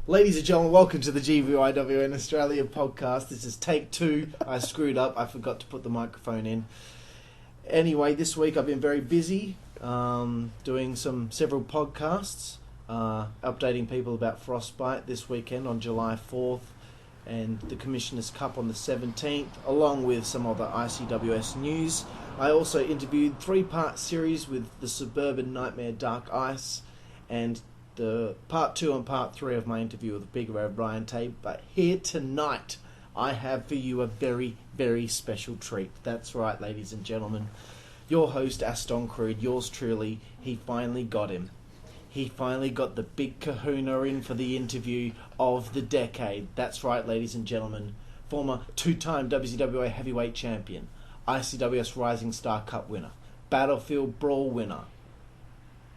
Ladies and gentlemen, welcome to the GBYWN Australia Podcast. This is take 2. I screwed up. I forgot to put the microphone in. Anyway, this week I've been very busy doing several podcasts, updating people about Frostbite this weekend on July 4th and the Commissioner's Cup on the 17th, along with some other ICWS news. I also interviewed 3-part series with the Suburban Nightmare Dark Ice and the part 2 and part 3 of my interview with Big Red Ryan Tate. But here tonight, I have for you a very, very special treat. That's right, ladies and gentlemen. Your host, Aston Crude, yours truly, he finally got him. He finally got the big kahuna in for the interview of the decade. That's right, ladies and gentlemen. Former 2-time WCWA Heavyweight Champion, ICWS Rising Star Cup winner, Battlefield Brawl winner,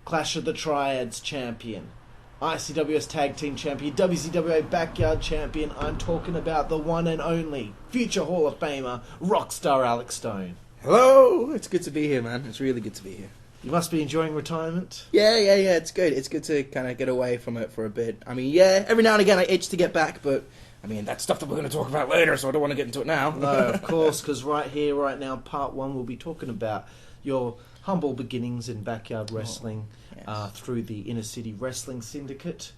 Clash of the Triads champion, ICWS Tag Team champion, WCWA Backyard champion. I'm talking about the one and only future Hall of Famer, Rockstar Alex Stone. Hello! It's good to be here, man. It's really good to be here. You must be enjoying retirement. Yeah. It's good. It's good to kind of get away from it for a bit. I mean, yeah, every now and again I itch to get back, but I mean, that's stuff that we're going to talk about later, so I don't want to get into it now. No, of course, because right here, right now, part 1, we'll be talking about your humble beginnings in backyard wrestling through the Inner City Wrestling Syndicate.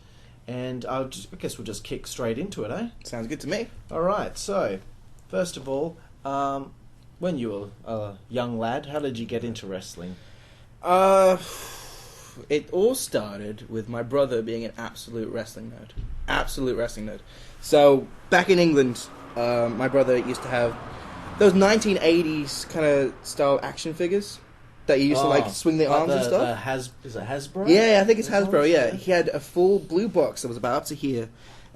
And I guess we'll just kick straight into it, eh? Sounds good to me. All right, so, first of all, when you were a young lad, how did you get into wrestling? It all started with my brother being an absolute wrestling nerd. So, back in England, my brother used to have those 1980s kind of style action figures that you used to like swing the arms and stuff. Is it Hasbro? Yeah, I think it's Hasbro, yeah. He had a full blue box that was about up to here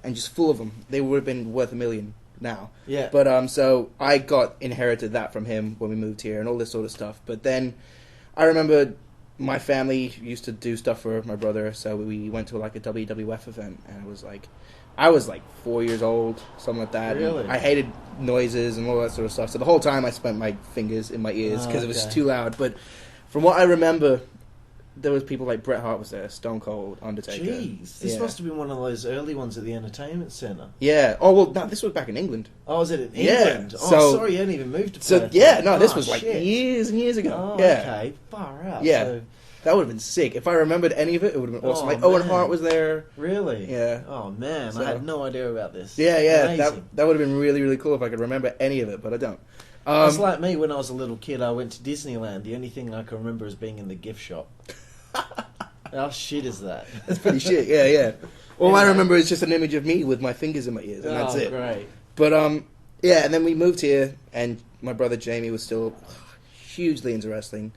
and just full of them. They would have been worth $1 million now. Yeah. But so I inherited that from him when we moved here and all this sort of stuff. But then I remember my family used to do stuff for my brother, so we went to like a WWF event, and I was like 4 years old, something like that. Really? And I hated noises and all that sort of stuff. So the whole time I spent my fingers in my ears because it was too loud. But from what I remember, there was people like Bret Hart was there, Stone Cold, Undertaker. Jeez, this must have been one of those early ones at the Entertainment Centre. Yeah. Oh well, no, this was back in England. Oh, was it in England? Yeah. Oh, sorry, you hadn't even moved to Perth. So yeah, no, this was like years and years ago. Oh, yeah. okay, far out. Yeah. So, that would have been sick. If I remembered any of it, it would have been awesome. Oh, like Owen man. Hart was there. really? Yeah. Oh man, So- I had no idea about this. Yeah. Amazing. That would have been really, really cool if I could remember any of it, but I don't. It's like me when I was a little kid. I went to Disneyland. The only thing I can remember is being in the gift shop. How shit is that? That's pretty shit. Yeah. All I remember is just an image of me with my fingers in my ears, and that's it. Great. But yeah, and then we moved here, and my brother Jamie was still hugely into wrestling.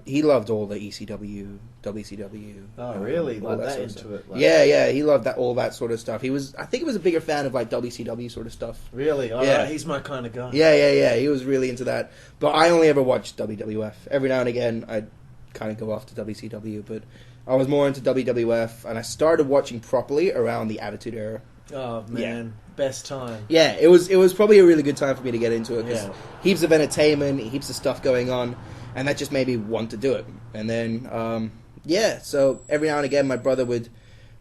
He loved all the ECW, WCW. Oh, really? all Like that sort of into stuff. it? Like, Yeah, he loved all that sort of stuff. I think he was a bigger fan of like WCW sort of stuff. Really? All Yeah. right, he's my kind of guy. Yeah, he was really into that. But I only ever watched WWF. Every now and again, I'd kind of go off to WCW, but I was more into WWF, and I started watching properly around the Attitude Era. Oh man, best time. Yeah, it was probably a really good time for me to get into it, because Yeah. heaps of entertainment, heaps of stuff going on, and that just made me want to do it. And then, so every now and again, my brother would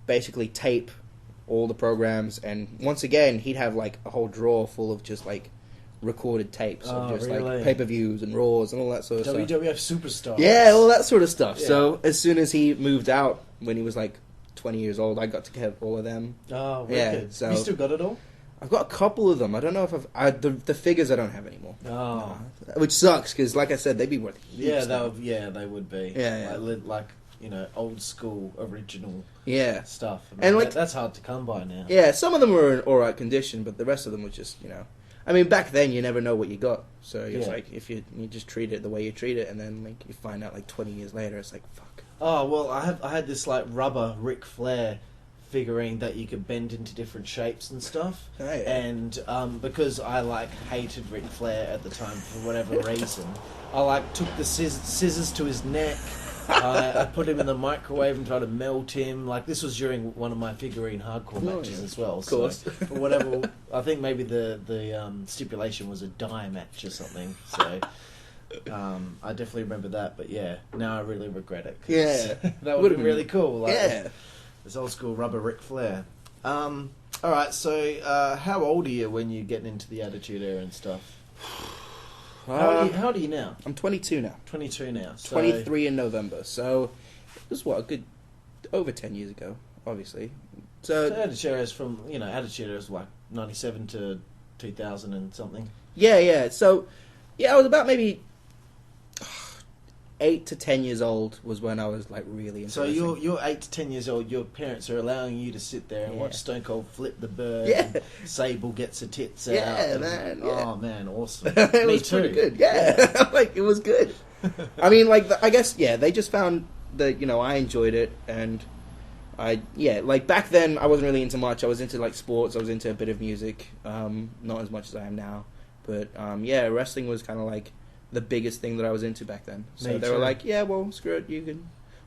basically tape all the programs, and once again, he'd have like a whole drawer full of just like recorded tapes of just really? like pay-per-views and Raws and all that sort of stuff. WWF Superstars. Yeah, all that sort of stuff. Yeah. So as soon as he moved out, when he was like 20 years old, I got to get all of them. Oh, wicked. Yeah, so- You still got it all? I've got a couple of them. I don't know if the figures I don't have anymore. Oh. Which sucks, because like I said, they'd be worth Yeah, heaps now. they would be. Yeah. Like old school original Yeah. stuff. I mean, And, like- that's hard to come by now. Yeah, some of them were in alright condition, but the rest of them was just, I mean, back then you never know what you got. So it's Yeah. like, if you just treat it the way you treat it, and then like you find out like 20 years later, it's like, fuck. Oh well, I had this like rubber Ric Flair figurine that you could bend into different shapes and stuff. Oh, yeah. And because I like hated Ric Flair at the time for whatever reason, I like took the scissors to his neck. I put him in the microwave and tried to melt him. Like, this was during one of my figurine hardcore matches as well. Of course. So, for whatever, I think maybe the stipulation was a die match or something. So I definitely remember that. But yeah, now I really regret it. 'Cause Yeah. that would have been really cool. Like, Yeah. this old school rubber Ric Flair. All right. So, how old are you when you're getting into the Attitude Era and stuff? How old are you now? I'm 22 now. 22 now. So 23 in November. So it was a good over 10 years ago, obviously. So Attitude Era is from Attitude Era is like 97 to 2000 and something. Yeah. So I was about maybe 8 to 10 years old was when I was like really into wrestling. So you're 8 to 10 years old. Your parents are allowing you to sit there and watch Stone Cold flip the bird. Yeah. And Sable gets her tits out. Yeah, man. Yeah. Oh man, awesome. It Me was too. pretty good. Yeah. Like it was good. I mean, like I guess they just found that I enjoyed it, and like back then I wasn't really into much. I was into like sports. I was into a bit of music, not as much as I am now. But wrestling was kind of like the biggest thing that I was into back then. So they were like, yeah, well, screw it,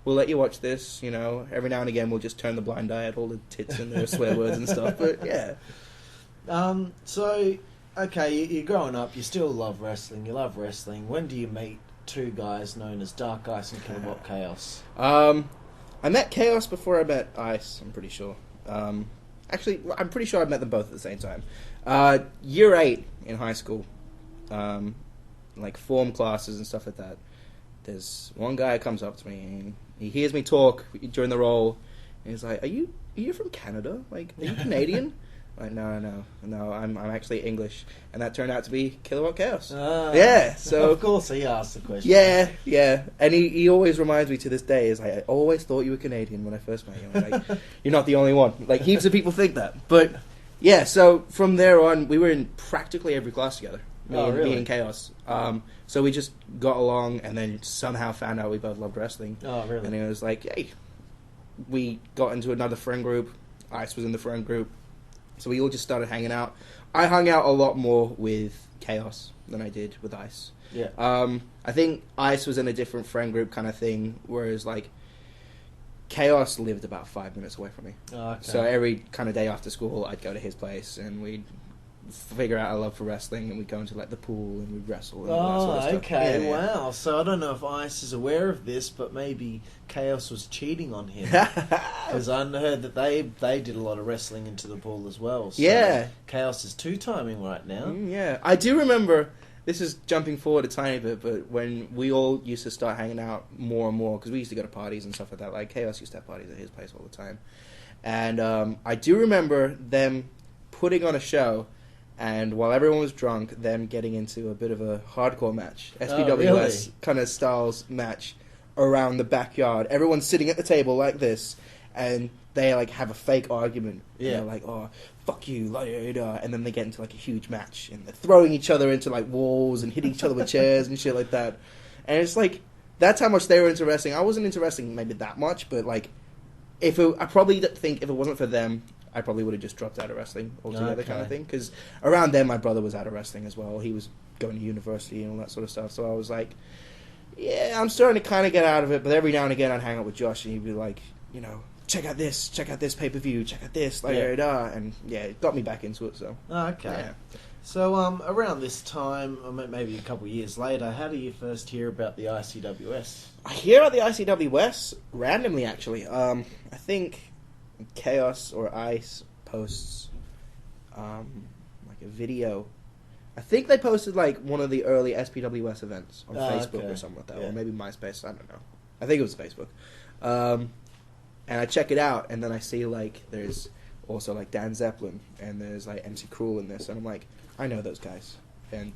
we'll let you watch this, every now and again we'll just turn the blind eye at all the tits and the swear words and stuff, but yeah. So, okay, you're growing up, you still love wrestling, when do you meet two guys known as Dark Ice and Kilowatt Chaos? I met Chaos before I met Ice, I'm pretty sure. Actually, I'm pretty sure I met them both at the same time. Year 8 in high school, like form classes and stuff like that. There's one guy who comes up to me and he hears me talk during the roll, and he's like, "Are you from Canada? Like, are you Canadian?" I'm like, no, I'm actually English, and that turned out to be Kilowatt Chaos. Yeah, so of course he asked the question. Yeah, and he always reminds me to this day. Is like, I always thought you were Canadian when I first met you. I'm like, you're not the only one. Like heaps of people think that, but yeah. So from there on, we were in practically every class together. Me and Chaos. So we just got along, and then somehow found out we both loved wrestling. Oh, really? And it was like, hey, we got into another friend group. Ice was in the friend group. So we all just started hanging out. I hung out a lot more with Chaos than I did with Ice. Yeah. I think Ice was in a different friend group kind of thing, whereas like Chaos lived about 5 minutes away from me. Oh, okay. So every kind of day after school, I'd go to his place, and we'd figure out our love for wrestling, and we'd go into like the pool and we'd wrestle and all that sort of stuff. Okay, Yeah. wow. So I don't know if Ice is aware of this, but maybe Chaos was cheating on him. Because I heard that they did a lot of wrestling into the pool as well. So Yeah. Chaos is two-timing right now. Yeah. I do remember, this is jumping forward a tiny bit, but when we all used to start hanging out more and more, because we used to go to parties and stuff like that, like Chaos used to have parties at his place all the time. And I do remember them putting on a show, and while everyone was drunk, them getting into a bit of a hardcore match, SPWS kind of styles match around the backyard. Everyone's sitting at the table like this, and they like have a fake argument. Yeah. They're like, "Oh, fuck you," and then they get into like a huge match, and they're throwing each other into like walls and hitting each other with chairs and shit like that. And it's like, that's how much they were into wrestling. I wasn't into wrestling maybe that much, but like, I probably think if it wasn't for them, I probably would have just dropped out of wrestling altogether, kind of thing. Because around then, my brother was out of wrestling as well. He was going to university and all that sort of stuff. So I was like, yeah, I'm starting to kind of get out of it. But every now and again, I'd hang out with Josh, and he'd be like, check out this pay-per-view, check out this, and yeah, it got me back into it. So okay. Yeah. So around this time, or maybe a couple of years later, how do you first hear about the ICWS? I hear about the ICWS randomly, actually. I think Chaos or Ice posts like a video. I think they posted like one of the early SPWS events on Facebook or something like that, or maybe MySpace. I don't know. I think it was Facebook. And I check it out, and then I see like there's also like Dan Zeppelin, and there's like MC Cruel in this, and I'm like, I know those guys, and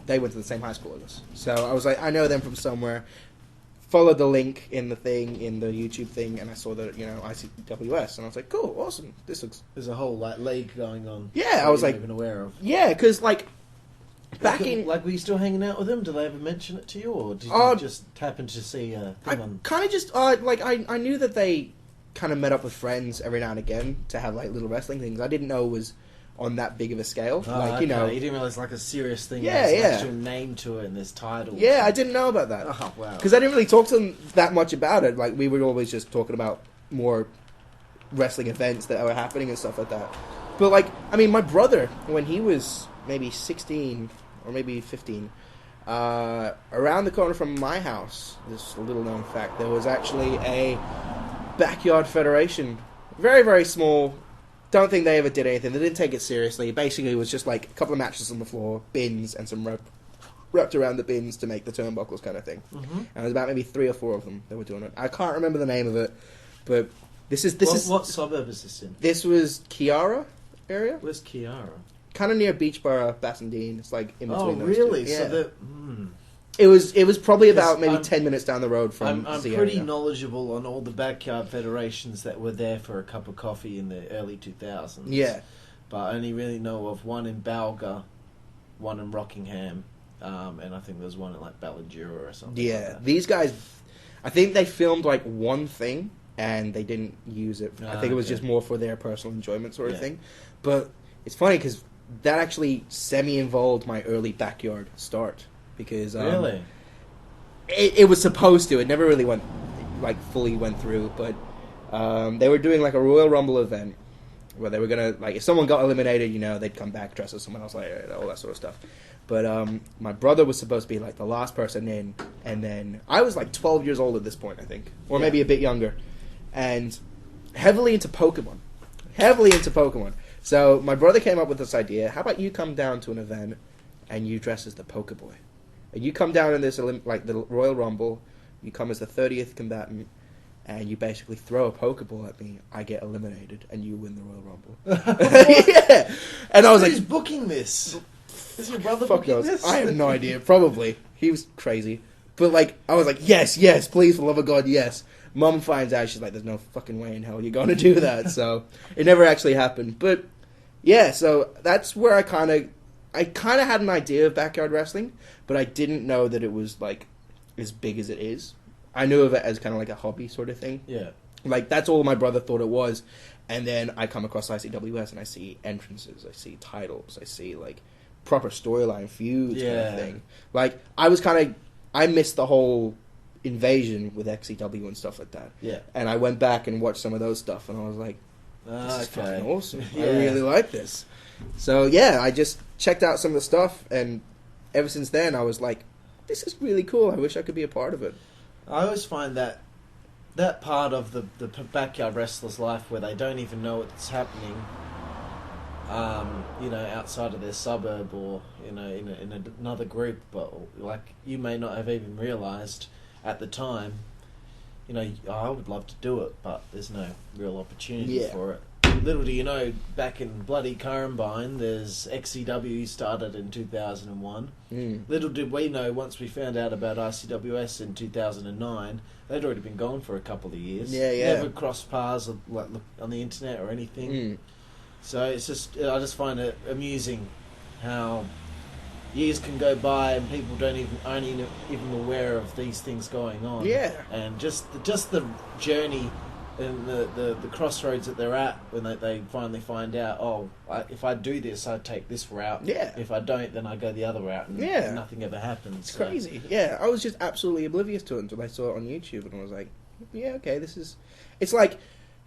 they went to the same high school as us, so I was like, I know them from somewhere. Followed the link in the YouTube thing, and I saw that ICWS, and I was like, cool, awesome, this looks. There's a whole like league going on. Yeah, I was like, even aware of. Yeah, because like were you still hanging out with them? Did they ever mention it to you, or did you just happen to see a thing on? Kind of just like I knew that they kind of met up with friends every now and again to have like little wrestling things. I didn't know it was on that big of a scale. You didn't realize like a serious thing. Yeah, there's an actual name to it and there's titles. Yeah, I didn't know about that. Oh wow! Because I didn't really talk to them that much about it. Like we were always just talking about more wrestling events that were happening and stuff like that. But like, I mean, my brother, when he was maybe 16 or maybe 15, around the corner from my house, this little known fact, there was actually a backyard federation, very very small don't think they ever did anything. They didn't take it seriously. Basically, it was just like a couple of matches on the floor, bins, and some rope wrapped around the bins to make the turnbuckles kind of thing. Mm-hmm. And it was about maybe 3 or 4 of them that were doing it. I can't remember the name of it, but this is what suburb is this in? This was Kiara area. Where's Kiara? Kind of near Beachborough, Bassendean. It's like in between those really? two. Yeah. So it was probably about maybe 10 minutes down the road from I'm the pretty area. knowledgeable on all the backyard federations that were there for a cup of coffee in the early 2000s. Yeah. But I only really know of one in Balga, one in Rockingham, and I think there was one in like Ballajura or something. Yeah, like that. these guys, I think they filmed like one thing and they didn't use it. I think it was just more for their personal enjoyment sort of thing. But it's funny because that actually semi-involved my early backyard start. Because really, it was supposed to. It never really went, like, fully went through. But they were doing like a Royal Rumble event where they were gonna, like, if someone got eliminated, you know, they'd come back dressed as someone else, like all that sort of stuff. But my brother was supposed to be like the last person in, and then I was like 12 years old at this point, I think, or maybe a bit younger, and heavily into Pokemon. So my brother came up with this idea: how about you come down to an event and you dress as the Pokeboy? And you come down in this, like the Royal Rumble, you come as the 30th combatant, and you basically throw a Pokeball at me, I get eliminated, and you win the Royal Rumble. Yeah! And I was like... Who's booking this? Is your brother Fuck booking knows. this? I have no idea. Probably. He was crazy. But, like, I was like, yes, please, for the love of God, yes. Mum finds out, she's like, there's no fucking way in hell you're going to do that. So, it never actually happened. But, yeah, so that's where I kind of had an idea of backyard wrestling, but I didn't know that it was, like, as big as it is. I knew of it as kind of like a hobby sort of thing. Yeah. Like, that's all my brother thought it was. And then I come across ICWS and I see entrances, I see titles, I see, like, proper storyline feuds kind of thing. Like, I missed the whole invasion with XCW and stuff like that. Yeah. And I went back and watched some of those stuff, and I was like, this is fucking awesome. Yeah. I really like this. So, yeah, I just checked out some of the stuff, and ever since then, I was like, this is really cool. I wish I could be a part of it. I always find that part of the backyard wrestler's life where they don't even know what's happening, you know, outside of their suburb or, you know, in another group, but, like, you may not have even realised at the time, you know, I would love to do it, but there's no real opportunity for it. Little do you know, back in bloody Currumbine, there's XCW started in 2001. Little did we know, once we found out about ICWS in 2009, they'd already been gone for a couple of years. Never crossed paths like on the internet or anything. So it's just, I just find it amusing how years can go by and people aren't even aware of these things going on. Yeah. And just the journey and the crossroads that they're at when they finally find out, if I do this, I take this route. Yeah. If I don't, then I go the other route. And nothing ever happens. It's crazy. Yeah, I was just absolutely oblivious to it until I saw it on YouTube, and I was like, yeah, okay, this is... It's like,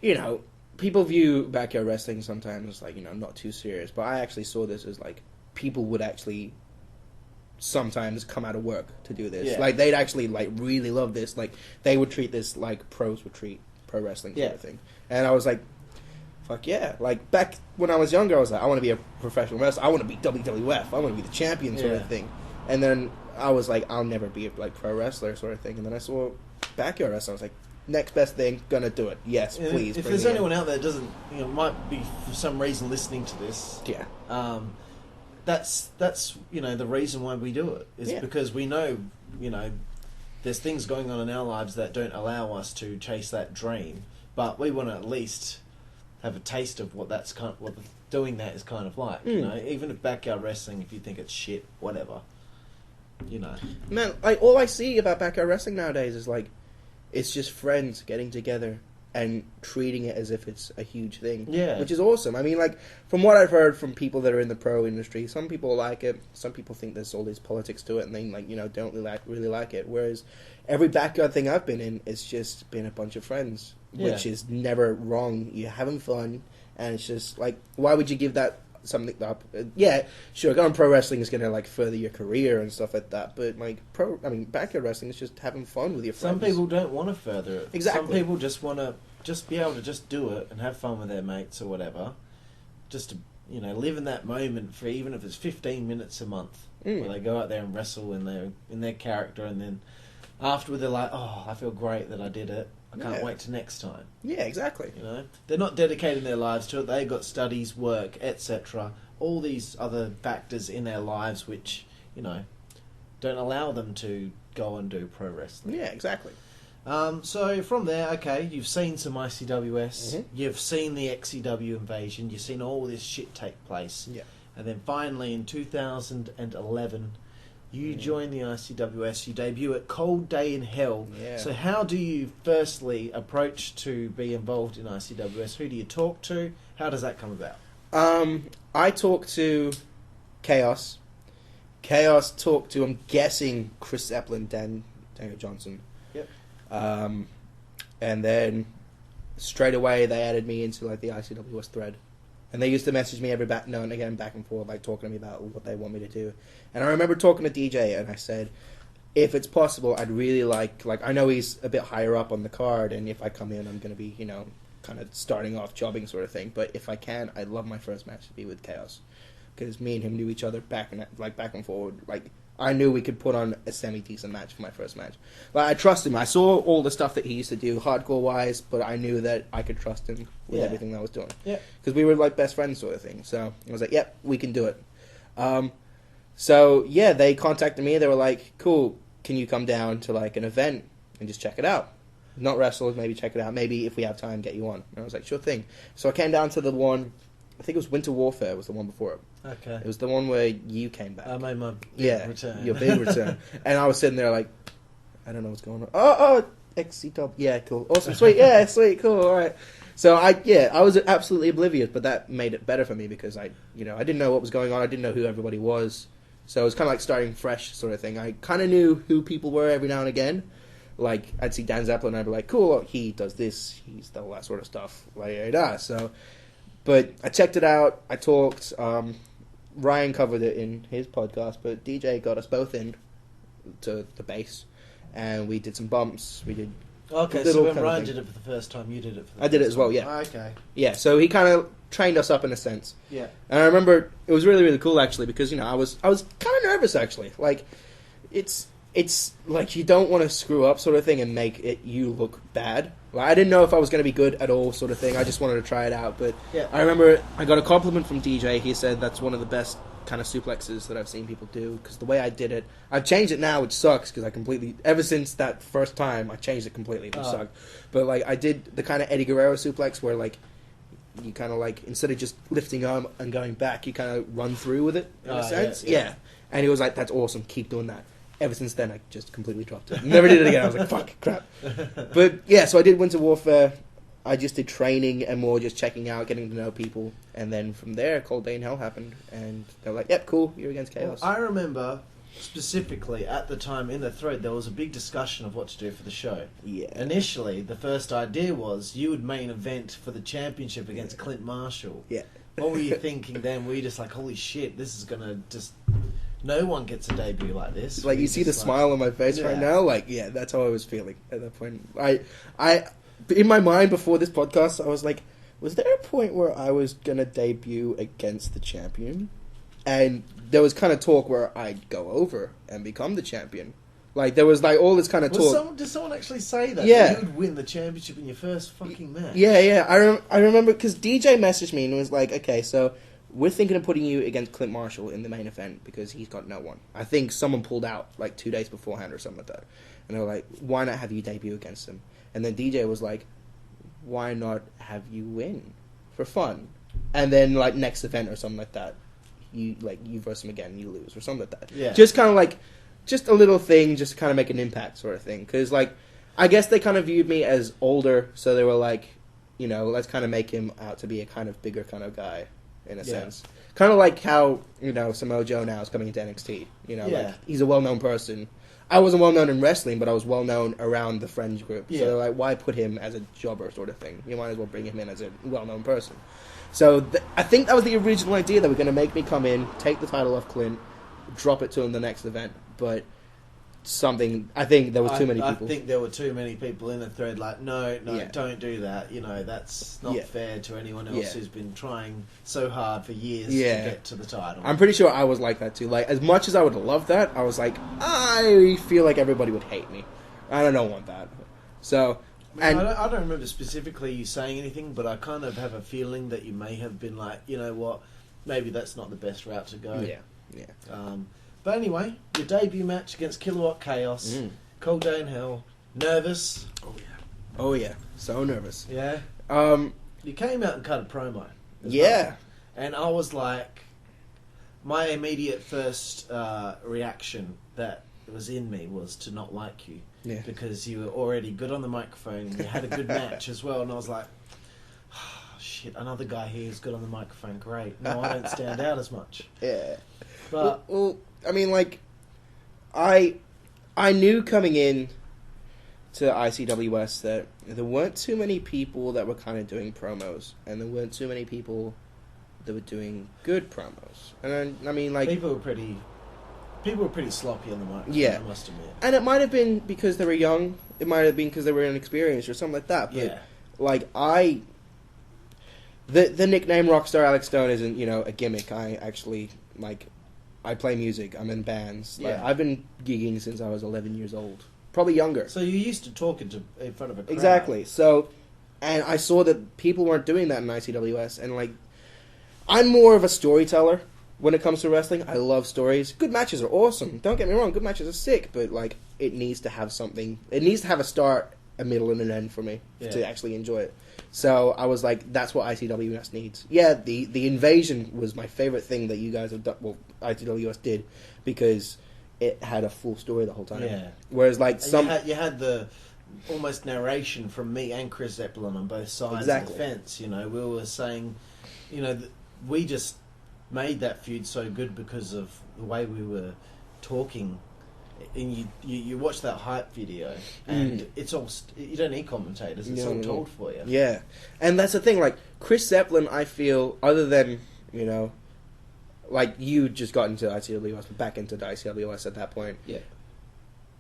you know, people view backyard wrestling sometimes as, like, you know, not too serious, but I actually saw this as, like, people would actually sometimes come out of work to do this. Like, they'd actually, like, really love this. Like, they would treat this like pros would treat pro wrestling sort of thing. And I was like, fuck yeah. Like, back when I was younger, I was like, I want to be a professional wrestler. I want to be WWF. I want to be the champion sort of thing. And then I was like, I'll never be a, like, pro wrestler sort of thing. And then I saw backyard wrestling. I was like, next best thing, gonna do it. Yes, please. If there's anyone out there that doesn't, you know, might be for some reason listening to this, that's you know, the reason why we do it is because we know, you know, there's things going on in our lives that don't allow us to chase that dream, but we want to at least have a taste of what doing that is kind of like. You know, even if backyard wrestling, if you think it's shit, whatever, you know. Man, like, all I see about backyard wrestling nowadays is like, it's just friends getting together and treating it as if it's a huge thing. Yeah. Which is awesome. I mean, like, from what I've heard from people that are in the pro industry, some people like it, some people think there's all this politics to it, and they, like, you know, don't really like it. Whereas every backyard thing I've been in, it's just been a bunch of friends, which is never wrong. You're having fun, and it's just, like, why would you give that something up? Yeah, sure, going pro wrestling is going to, like, further your career and stuff like that, but, like, backyard wrestling is just having fun with your friends. Some people don't want to further it. Exactly. Some people just want to just be able to just do it and have fun with their mates or whatever. just to, live in that moment for even if it's 15 minutes a month, where they go out there and wrestle and they're in their character, and then afterward they're like, oh, I feel great that I did it. I can't wait to next time. Yeah, exactly. They're not dedicating their lives to it. They've got studies, work, etc. All these other factors in their lives which, don't allow them to go and do pro wrestling. Yeah, exactly. So from there, okay, you've seen some ICWS, you've seen the XCW invasion, you've seen all this shit take place. Yeah. And then finally in 2011, you join the ICWS, you debut at Cold Day in Hell. Yeah. So how do you firstly approach to be involved in ICWS? Who do you talk to? How does that come about? I talked to Chaos. Chaos talked to, I'm guessing, Chris Zeppelin, Daniel Johnson. Yep. And then straight away they added me into like the ICWS thread. And they used to message me every now and again, back and forth, like talking to me about what they want me to do. And I remember talking to DJ, and I said, if it's possible, I'd really like I know he's a bit higher up on the card, and if I come in, I'm going to be, kind of starting off jobbing sort of thing. But if I can, I'd love my first match to be with Chaos, because me and him knew each other back and forward. Like, I knew we could put on a semi-decent match for my first match. Like, I trust him. I saw all the stuff that he used to do hardcore-wise, but I knew that I could trust him with everything that I was doing. Yeah. Because we were like best friends sort of thing. So I was like, yep, we can do it. So, yeah, they contacted me. They were like, cool, can you come down to like an event and just check it out? Not wrestle, maybe check it out. Maybe if we have time, get you on. And I was like, sure thing. So I came down to the one, I think it was Winter Warfare was the one before it. Okay. It was the one where you came back. I made my big return. Your big return. And I was sitting there like, I don't know what's going on. Oh, XCW. Yeah, cool. Awesome. Sweet. Yeah, sweet. Cool. All right. So I was absolutely oblivious, but that made it better for me because I didn't know what was going on. I didn't know who everybody was. So it was kind of like starting fresh sort of thing. I kind of knew who people were every now and again. Like, I'd see Dan Zeppelin and I'd be like, cool, he does this, he's all that sort of stuff. So, but I checked it out, I talked, Ryan covered it in his podcast, but DJ got us both in to the base, and we did some bumps, we did... Okay, so when Ryan did it for the first time, you did it for the first time? I did it as well, yeah. Okay. Yeah, so he kind of trained us up in a sense. Yeah. And I remember, it was really, really cool, actually, because, I was kind of nervous, actually. Like, it's like you don't want to screw up sort of thing and make it you look bad. Like, I didn't know if I was going to be good at all sort of thing. I just wanted to try it out. But yeah. I remember I got a compliment from DJ. He said that's one of the best kind of suplexes that I've seen people do. Because the way I did it, I've changed it now, which sucks because I completely, ever since that first time, I changed it completely, which sucked. But like I did the kind of Eddie Guerrero suplex where like you kind of like, instead of just lifting arm and going back, you kind of run through with it in a sense. Yeah. And he was like, that's awesome. Keep doing that. Ever since then, I just completely dropped it. Never did it again. I was like, fuck, crap. But, yeah, so I did Winter Warfare. I just did training and more just checking out, getting to know people. And then from there, Cold Day in Hell happened. And they were like, yep, cool, you're against Chaos. Well, I remember, specifically, at the time in the thread, there was a big discussion of what to do for the show. Yeah. Initially, the first idea was you would main event for the championship against Clint Marshall. Yeah. What were you thinking then? Were you just like, holy shit, this is going to just... No one gets a debut like this. Like, you see the smile on my face right now? Like, yeah, that's how I was feeling at that point. I in my mind before this podcast, I was like, was there a point where I was going to debut against the champion? And there was kind of talk where I'd go over and become the champion. Like, there was like all this kind of talk. Did someone actually say that? Yeah. You would win the championship in your first fucking match? Yeah. I remember, because DJ messaged me and was like, okay, so... we're thinking of putting you against Clint Marshall in the main event because he's got no one. I think someone pulled out like 2 days beforehand or something like that. And they were like, why not have you debut against him? And then DJ was like, why not have you win for fun? And then like next event or something like that, you verse him again, you lose or something like that. Yeah. Just kind of like, just a little thing, just to kind of make an impact sort of thing. Because like, I guess they kind of viewed me as older, so they were like, let's kind of make him out to be a kind of bigger kind of guy. In a sense. Kind of like how, Samoa Joe now is coming into NXT. Like, he's a well-known person. I wasn't well-known in wrestling, but I was well-known around the Fringe group. Yeah. So, like, why put him as a jobber sort of thing? You might as well bring him in as a well-known person. So, I think that was the original idea. They were going to make me come in, take the title off Clint, drop it to him the next event. But something. I think there was too many people. I think there were too many people in the thread. Like, no, Yeah. don't do that. You know, that's not fair to anyone else who's been trying so hard for years to get to the title. I'm pretty sure I was like that too. Like, as much as I would have loved that, I was like, I feel like everybody would hate me. I don't want that. So, and I don't remember specifically you saying anything, but I kind of have a feeling that you may have been like, you know what, maybe that's not the best route to go. Yeah. But anyway, your debut match against Kilowatt Chaos, cold day in hell, nervous. Oh yeah, so nervous. Yeah. You came out and cut a promo. Yeah. And I was like, my immediate first reaction that was in me was to not like you. Yeah. Because you were already good on the microphone and you had a good match as well. And I was like, oh, shit, another guy here who's good on the microphone. Great. No, I don't stand out as much. Yeah. But well, I mean, like, I knew coming in to ICWS that there weren't too many people that were kind of doing promos, and there weren't too many people that were doing good promos. And I mean, like, people were pretty sloppy on the microphone. Yeah, I must admit. And it might have been because they were young. It might have been because they were inexperienced or something like that. But Yeah. like the nickname Rockstar Alex Stone isn't, you know, a gimmick. I actually I play music. I'm in bands. Like, Yeah. I've been gigging since I was 11 years old. Probably younger. So you're used to talking in front of a crowd. Exactly. So, and I saw that people weren't doing that in ICWS, and like, I'm more of a storyteller when it comes to wrestling. I love stories. Good matches are awesome. Don't get me wrong. Good matches are sick, but like, it needs to have something. It needs to have a start, a middle, and an end for me to actually enjoy it. So I was like, that's what ICWS needs. Yeah, the invasion was my favorite thing that you guys have done. Well, ICWS did, because it had a full story the whole time. Yeah. Whereas like you had the almost narration from me and Chris Zeppelin on both sides of the fence. You know, we were saying, you know, we just made that feud so good because of the way we were talking. And you watch that hype video, and it's all you don't need commentators; it's all told for you. Yeah, and that's the thing. Like Chris Zeppelin, I feel, other than, you know, like you just got into ICWS, back into the ICWS at that point. Yeah.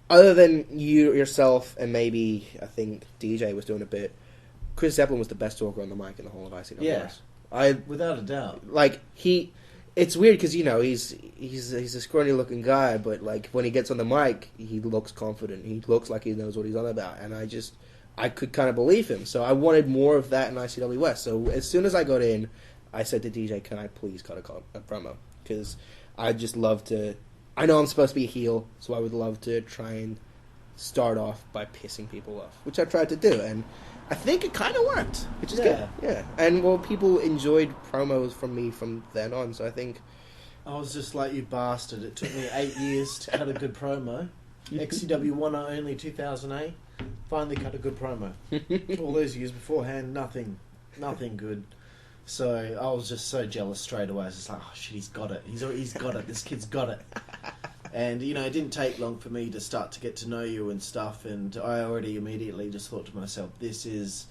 Other than you yourself, and maybe I think DJ was doing a bit, Chris Zeppelin was the best talker on the mic in the whole of ICWS. Yeah, without a doubt. Like it's weird because, you know, he's a scrawny looking guy, but like when he gets on the mic, he looks confident. He looks like he knows what he's on about, and I could kind of believe him. So I wanted more of that in ICWS. So as soon as I got in, I said to DJ, "Can I please cut a promo?" Because I just love to. I know I'm supposed to be a heel, so I would love to try and start off by pissing people off, which I've tried to do, and I think it kind of worked, which is good. Yeah, and well, people enjoyed promos from me from then on, so I think... I was just like, you bastard. It took me 8 years to cut a good promo. XCW won only 2008. Finally cut a good promo. All those years beforehand, nothing good. So I was just so jealous straight away. I was just like, oh shit, he's got it. He's got it. This kid's got it. And, you know, it didn't take long for me to start to get to know you and stuff, and I already immediately just thought to myself, this is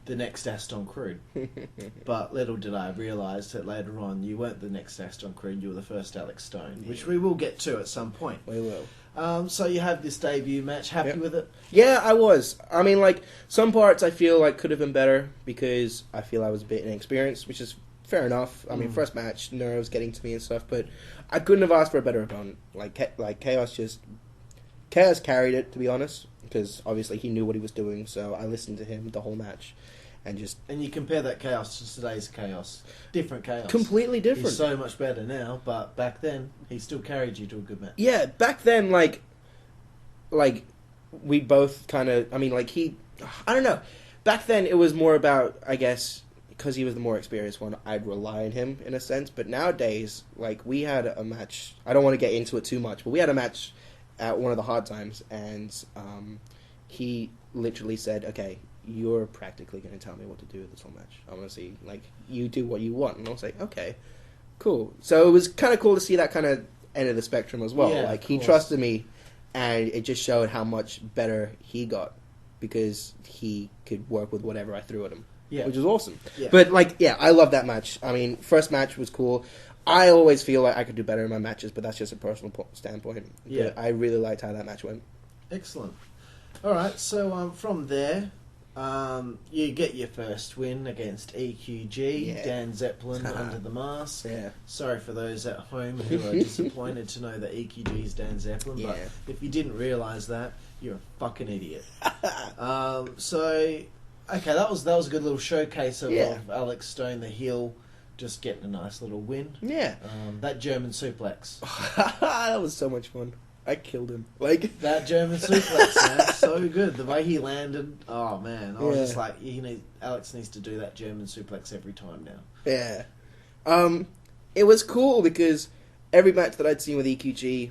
the next Aston Crude. But little did I realise that later on, you weren't the next Aston Crude, you were the first Alex Stone, which we will get to at some point. We will. So you have this debut match. Happy with it? Yeah, I was. I mean, like, some parts I feel like could have been better because I feel I was a bit inexperienced, which is fair enough. I mean, first match, nerves getting to me and stuff, but I couldn't have asked for a better opponent. Like Chaos carried it, to be honest, because obviously he knew what he was doing, so I listened to him the whole match. And you compare that Chaos to today's Chaos. Different Chaos. Completely different. He's so much better now, but back then, he still carried you to a good match. Yeah, back then, like we both kind of, I mean, like I don't know. Back then, it was more about, I guess, because he was the more experienced one, I'd rely on him in a sense. But nowadays, like, we had a match, I don't want to get into it too much, but we had a match at one of the hard times, and he literally said, okay, you're practically going to tell me what to do with this whole match. I want to see, like, you do what you want. And I was like, okay, cool. So it was kind of cool to see that kind of end of the spectrum as well. Yeah, like, he trusted me, and it just showed how much better he got because he could work with whatever I threw at him. Yeah. Which was awesome. Yeah. But, like, yeah, I love that match. I mean, first match was cool. I always feel like I could do better in my matches, but that's just a personal standpoint. Yeah. But I really liked how that match went. Excellent. All right, so from there, you get your first win against EQG, Yeah. Dan Zeppelin under the mask. Yeah. Sorry for those at home who are disappointed to know that EQG is Dan Zeppelin, but if you didn't realise that, you're a fucking idiot. Okay, that was a good little showcase of Alex Stone, the heel, just getting a nice little win. Yeah. That German suplex. That was so much fun. I killed him. Like that German suplex, man, so good. The way he landed, oh man, I was just like, Alex needs to do that German suplex every time now. Yeah. It was cool because every match that I'd seen with EQG,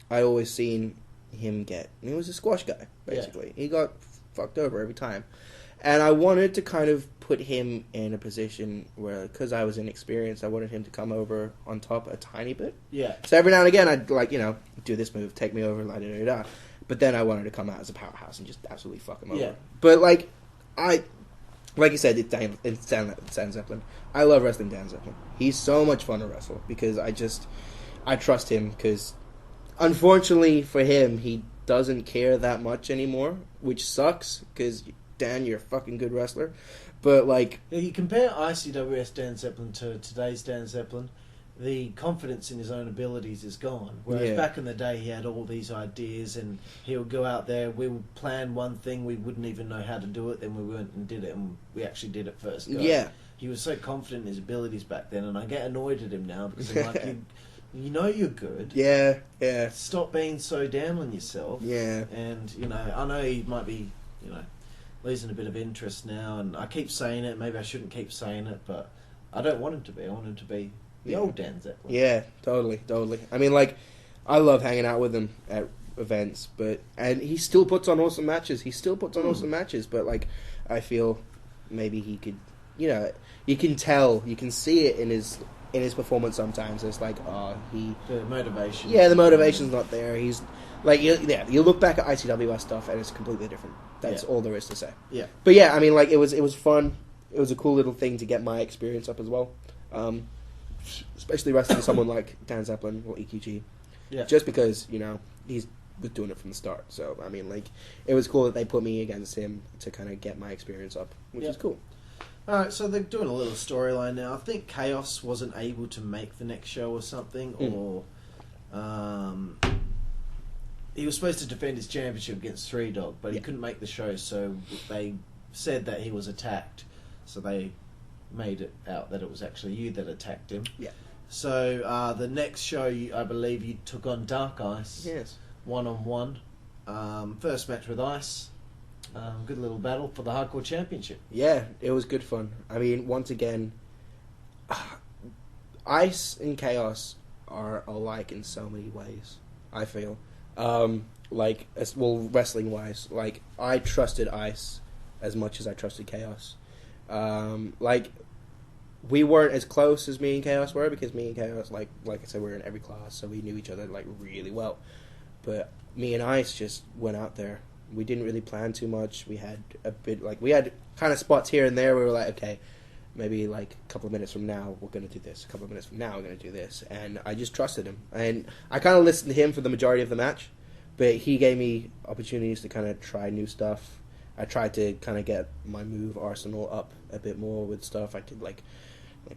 I always seen him get. He was a squash guy, basically. Yeah. He got fucked over every time. And I wanted to kind of put him in a position where, because I was inexperienced, I wanted him to come over on top a tiny bit. Yeah. So every now and again, I'd, like, do this move, take me over, la-da-da-da. But then I wanted to come out as a powerhouse and just absolutely fuck him over. Yeah. But, like you said, it's Dan Zeppelin. I love wrestling Dan Zeppelin. He's so much fun to wrestle because I trust him because, unfortunately for him, he doesn't care that much anymore, which sucks because... Dan, you're a fucking good wrestler. But, like... Yeah, you compare ICWS Dan Zeppelin to today's Dan Zeppelin, the confidence in his own abilities is gone. Whereas back in the day, he had all these ideas and he would go out there, we would plan one thing, we wouldn't even know how to do it, then we went and did it, and we actually did it first go. Yeah. He was so confident in his abilities back then, and I get annoyed at him now because I'm like, you know you're good. Yeah. Stop being so down on yourself. Yeah. And, I know he might be, losing a bit of interest now, and I keep saying it. Maybe I shouldn't keep saying it, but I don't want him to be. I want him to be the old Dan Zeppelin. Yeah, totally. I mean, like, I love hanging out with him at events, and he still puts on awesome matches. But, like, I feel maybe he could, you can tell, you can see it in his performance sometimes. It's like, the motivation. Yeah, the motivation's not there. He's like, you look back at ICWS stuff and it's completely different. That's all there is to say. Yeah. But yeah, I mean, like, it was fun. It was a cool little thing to get my experience up as well. Especially wrestling someone like Dan Zeppelin or EQG. Yeah. Just because, he's was doing it from the start. So, I mean, like, it was cool that they put me against him to kind of get my experience up, which is cool. Alright, so they're doing a little storyline now. I think Chaos wasn't able to make the next show or something, or he was supposed to defend his championship against Three Dog, but he couldn't make the show, so they said that he was attacked. So they made it out that it was actually you that attacked him. Yeah. So the next show, I believe you took on Dark Ice. Yes. 1-on-1. First match with Ice. Good little battle for the Hardcore Championship. Yeah, it was good fun. I mean, once again, Ice and Chaos are alike in so many ways, I feel. Wrestling wise, like, I trusted Ice as much as I trusted Chaos. We weren't as close as me and Chaos were because me and Chaos, like I said, we were in every class, so we knew each other like really well. But me and Ice just went out there. We didn't really plan too much. We had we had kind of spots here and there. We were like, okay, maybe like a couple of minutes from now we're going to do this. A couple of minutes from now we're going to do this. And I just trusted him. And I kind of listened to him for the majority of the match. But he gave me opportunities to kind of try new stuff. I tried to kind of get my move arsenal up a bit more with stuff. I did like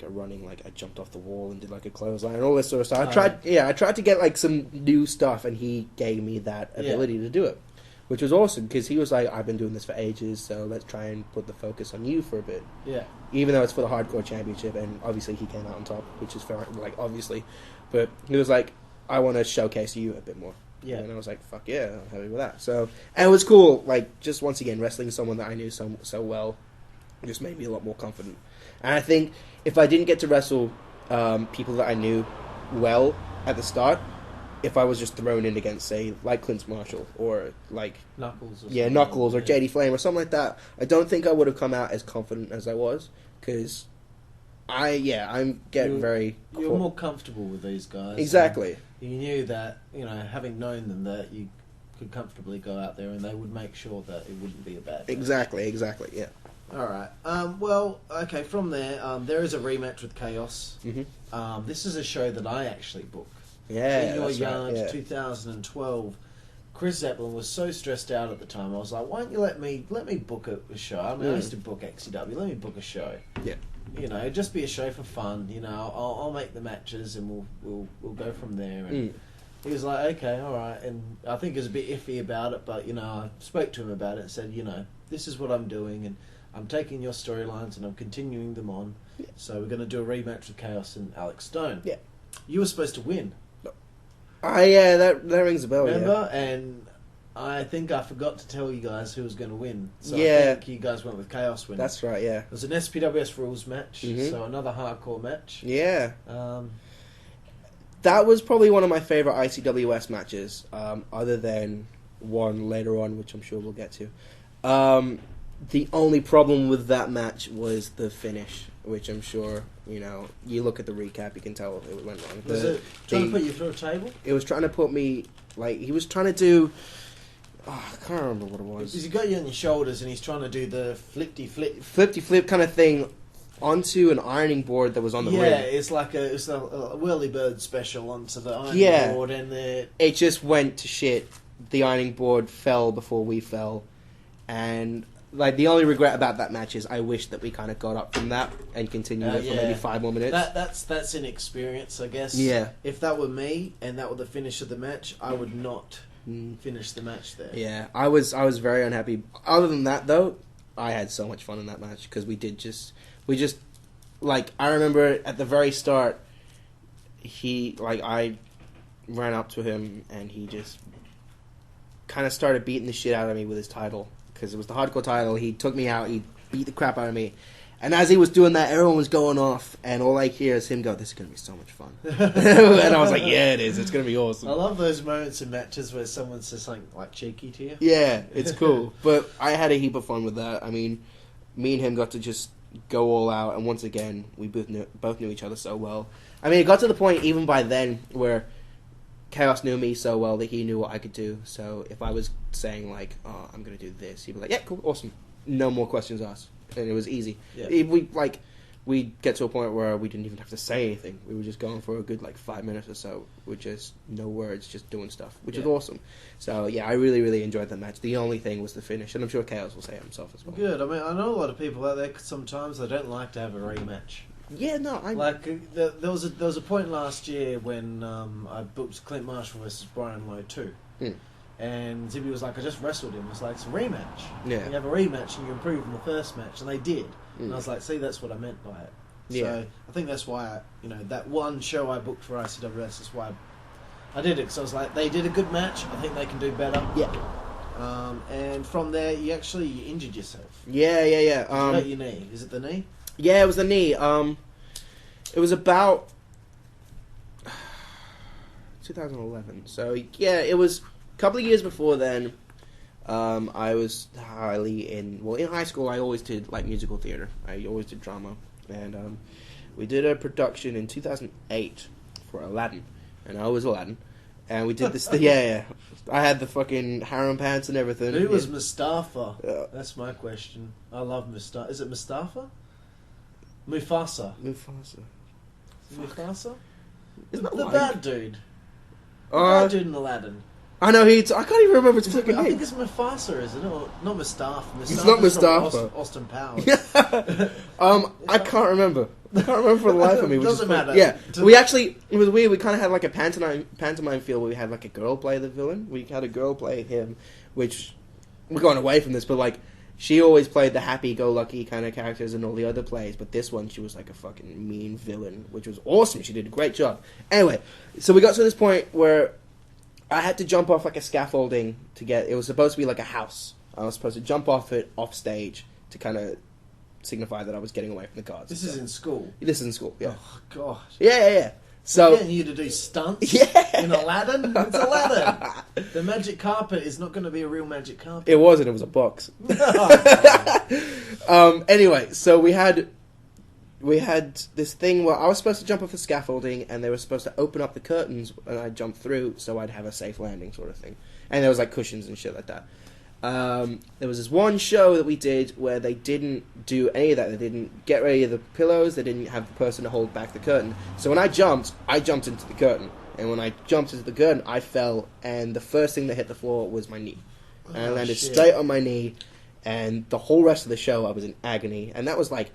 a running, like I jumped off the wall and did like a clothesline and all this sort of stuff. I tried to get like some new stuff, and he gave me that ability to do it, which was awesome because he was like, I've been doing this for ages, so let's try and put the focus on you for a bit. Yeah. Even though it's for the Hardcore Championship, and obviously he came out on top, which is fair, like obviously, but he was like, I want to showcase you a bit more. Yeah. And I was like, fuck yeah, I'm happy with that. So, and it was cool, like, just once again, wrestling someone that I knew so well just made me a lot more confident. And I think if I didn't get to wrestle people that I knew well at the start, if I was just thrown in against, say, like Clint Marshall or like Knuckles or Knuckles or JD Flame or something like that, I don't think I would have come out as confident as I was, because I'm getting You're more comfortable with these guys. Exactly. You knew that, having known them, that you could comfortably go out there and they would make sure that it wouldn't be a bad match. Exactly, yeah. All right. Well, okay. From there, there is a rematch with Chaos. Mm-hmm. This is a show that I actually booked. Yeah, In Your that's Yard, right. Yeah. 2012. Chris Zeppelin was so stressed out at the time. I was like, "Why don't you let me book a show? I mean, I used to book XCW. Let me book a show. Yeah. You know, just be a show for fun. You know, I'll make the matches and we'll go from there." And he was like, "Okay, all right." And I think he was a bit iffy about it, but you know, I spoke to him about it and said, "You know, this is what I'm doing, and I'm taking your storylines and I'm continuing them on. Yeah. So we're going to do a rematch with Chaos and Alex Stone." Yeah. You were supposed to win. Yeah, that rings a bell. Remember? Yeah. And I think I forgot to tell you guys who was going to win. So I Yeah. think you guys went with Chaos winning. That's right. Yeah. It was an SPWS rules match, Mhm. so another hardcore match. Yeah. Um, That was probably one of my favorite ICWS matches, other than one later on, which I'm sure we'll get to. The only problem with that match was the finish, which I'm sure, you know, you look at the recap, you can tell it went wrong. was it trying to put you through a table? It was trying to put me, like, he was trying to do, I can't remember what it was. He's got you on your shoulders and he's trying to do the flippy flip. Flippy flip kind of thing onto an ironing board that was on the ring. It's like a whirly bird special onto the ironing Yeah. board, and It just went to shit. The ironing board fell before we fell, and like the only regret about that match is I wish that we kind of got up from that and continued it for maybe 5 more minutes. that's inexperience, I guess. Yeah. If that were me and that were the finish of the match, I would not finish the match there. Yeah, I was very unhappy. Other than that, though, I had so much fun in that match because we just like I remember at the very start, I ran up to him and he just kind of started beating the shit out of me with his title because it was the hardcore title. He took me out, he beat the crap out of me, and as he was doing that, everyone was going off, and all I hear is him go, "This is gonna be so much fun," and I was like, "Yeah, it is. It's gonna be awesome." I love those moments in matches where someone says something like cheeky to you. Yeah, it's cool. But I had a heap of fun with that. I mean, me and him got to just go all out, and once again, we both knew each other so well. I mean, it got to the point even by then where Chaos knew me so well that he knew what I could do. So if I was saying like, "Oh, I'm gonna do this," he'd be like, "Yeah, cool, awesome." No more questions asked, and it was easy. Yeah. We'd get to a point where we didn't even have to say anything. We were just going for a good 5 minutes or so with just no words, just doing stuff, which is awesome. So yeah, I really, really enjoyed that match. The only thing was the finish, and I'm sure Chaos will say it himself as well. Good. I mean, I know a lot of people out there sometimes they don't like to have a rematch. Yeah, no, There was a point last year when I booked Clint Marshall versus Brian Lowe too. And Zibby was like, "I just wrestled him." It's like, it's a rematch. Yeah. You have a rematch and you improve from the first match, and they did. And I was like, "See, that's what I meant by it." Yeah. So I think that's why that one show I booked for ICWS is why I did it. Because I was like, they did a good match. I think they can do better. Yeah. And from there, you injured yourself. Yeah. You hurt your knee. Is it the knee? Yeah, it was the knee. It was about 2011. So yeah, it was a couple of years before then. I was in high school. I always did musical theater. I always did drama, and we did a production in 2008 for Aladdin, and I was Aladdin, and we did this. Yeah. I had the fucking harem pants and everything. Who was Mustafa? That's my question. I love Mustafa. Is it Mustafa? Mufasa. Mufasa? Isn't that the like... bad dude. The bad dude in Aladdin. I know I can't even remember his fucking name. I think it's Mufasa, isn't it? Or, not Mustafa. It's not Mustafa. Austin Powers. I can't remember. I can't remember for the life of me. Doesn't matter. Yeah, it was weird. We kind of had a pantomime feel where we had a girl play the villain. We had a girl play him, which we're going away from this, but she always played the happy-go-lucky kind of characters in all the other plays, but this one she was a fucking mean villain, which was awesome. She did a great job. Anyway, so we got to this point where I had to jump off a scaffolding to get. It was supposed to be a house. I was supposed to jump off it off stage to kind of signify that I was getting away from the guards. This is in school. This is in school. Yeah. Oh god. Yeah. So getting you to do stunts. Yeah. In Aladdin. It's Aladdin. The magic carpet is not going to be a real magic carpet. It wasn't. It was a box. Anyway, so we had this thing where I was supposed to jump off the scaffolding, and they were supposed to open up the curtains, and I jumped through, so I'd have a safe landing, sort of thing. And there was cushions and shit like that. There was this one show that we did where they didn't do any of that. They didn't get ready of the pillows. They didn't have the person to hold back the curtain. So when I jumped into the curtain. And when I jumped into the curtain, I fell. And the first thing that hit the floor was my knee. And I landed straight on my knee. And the whole rest of the show, I was in agony. And that was like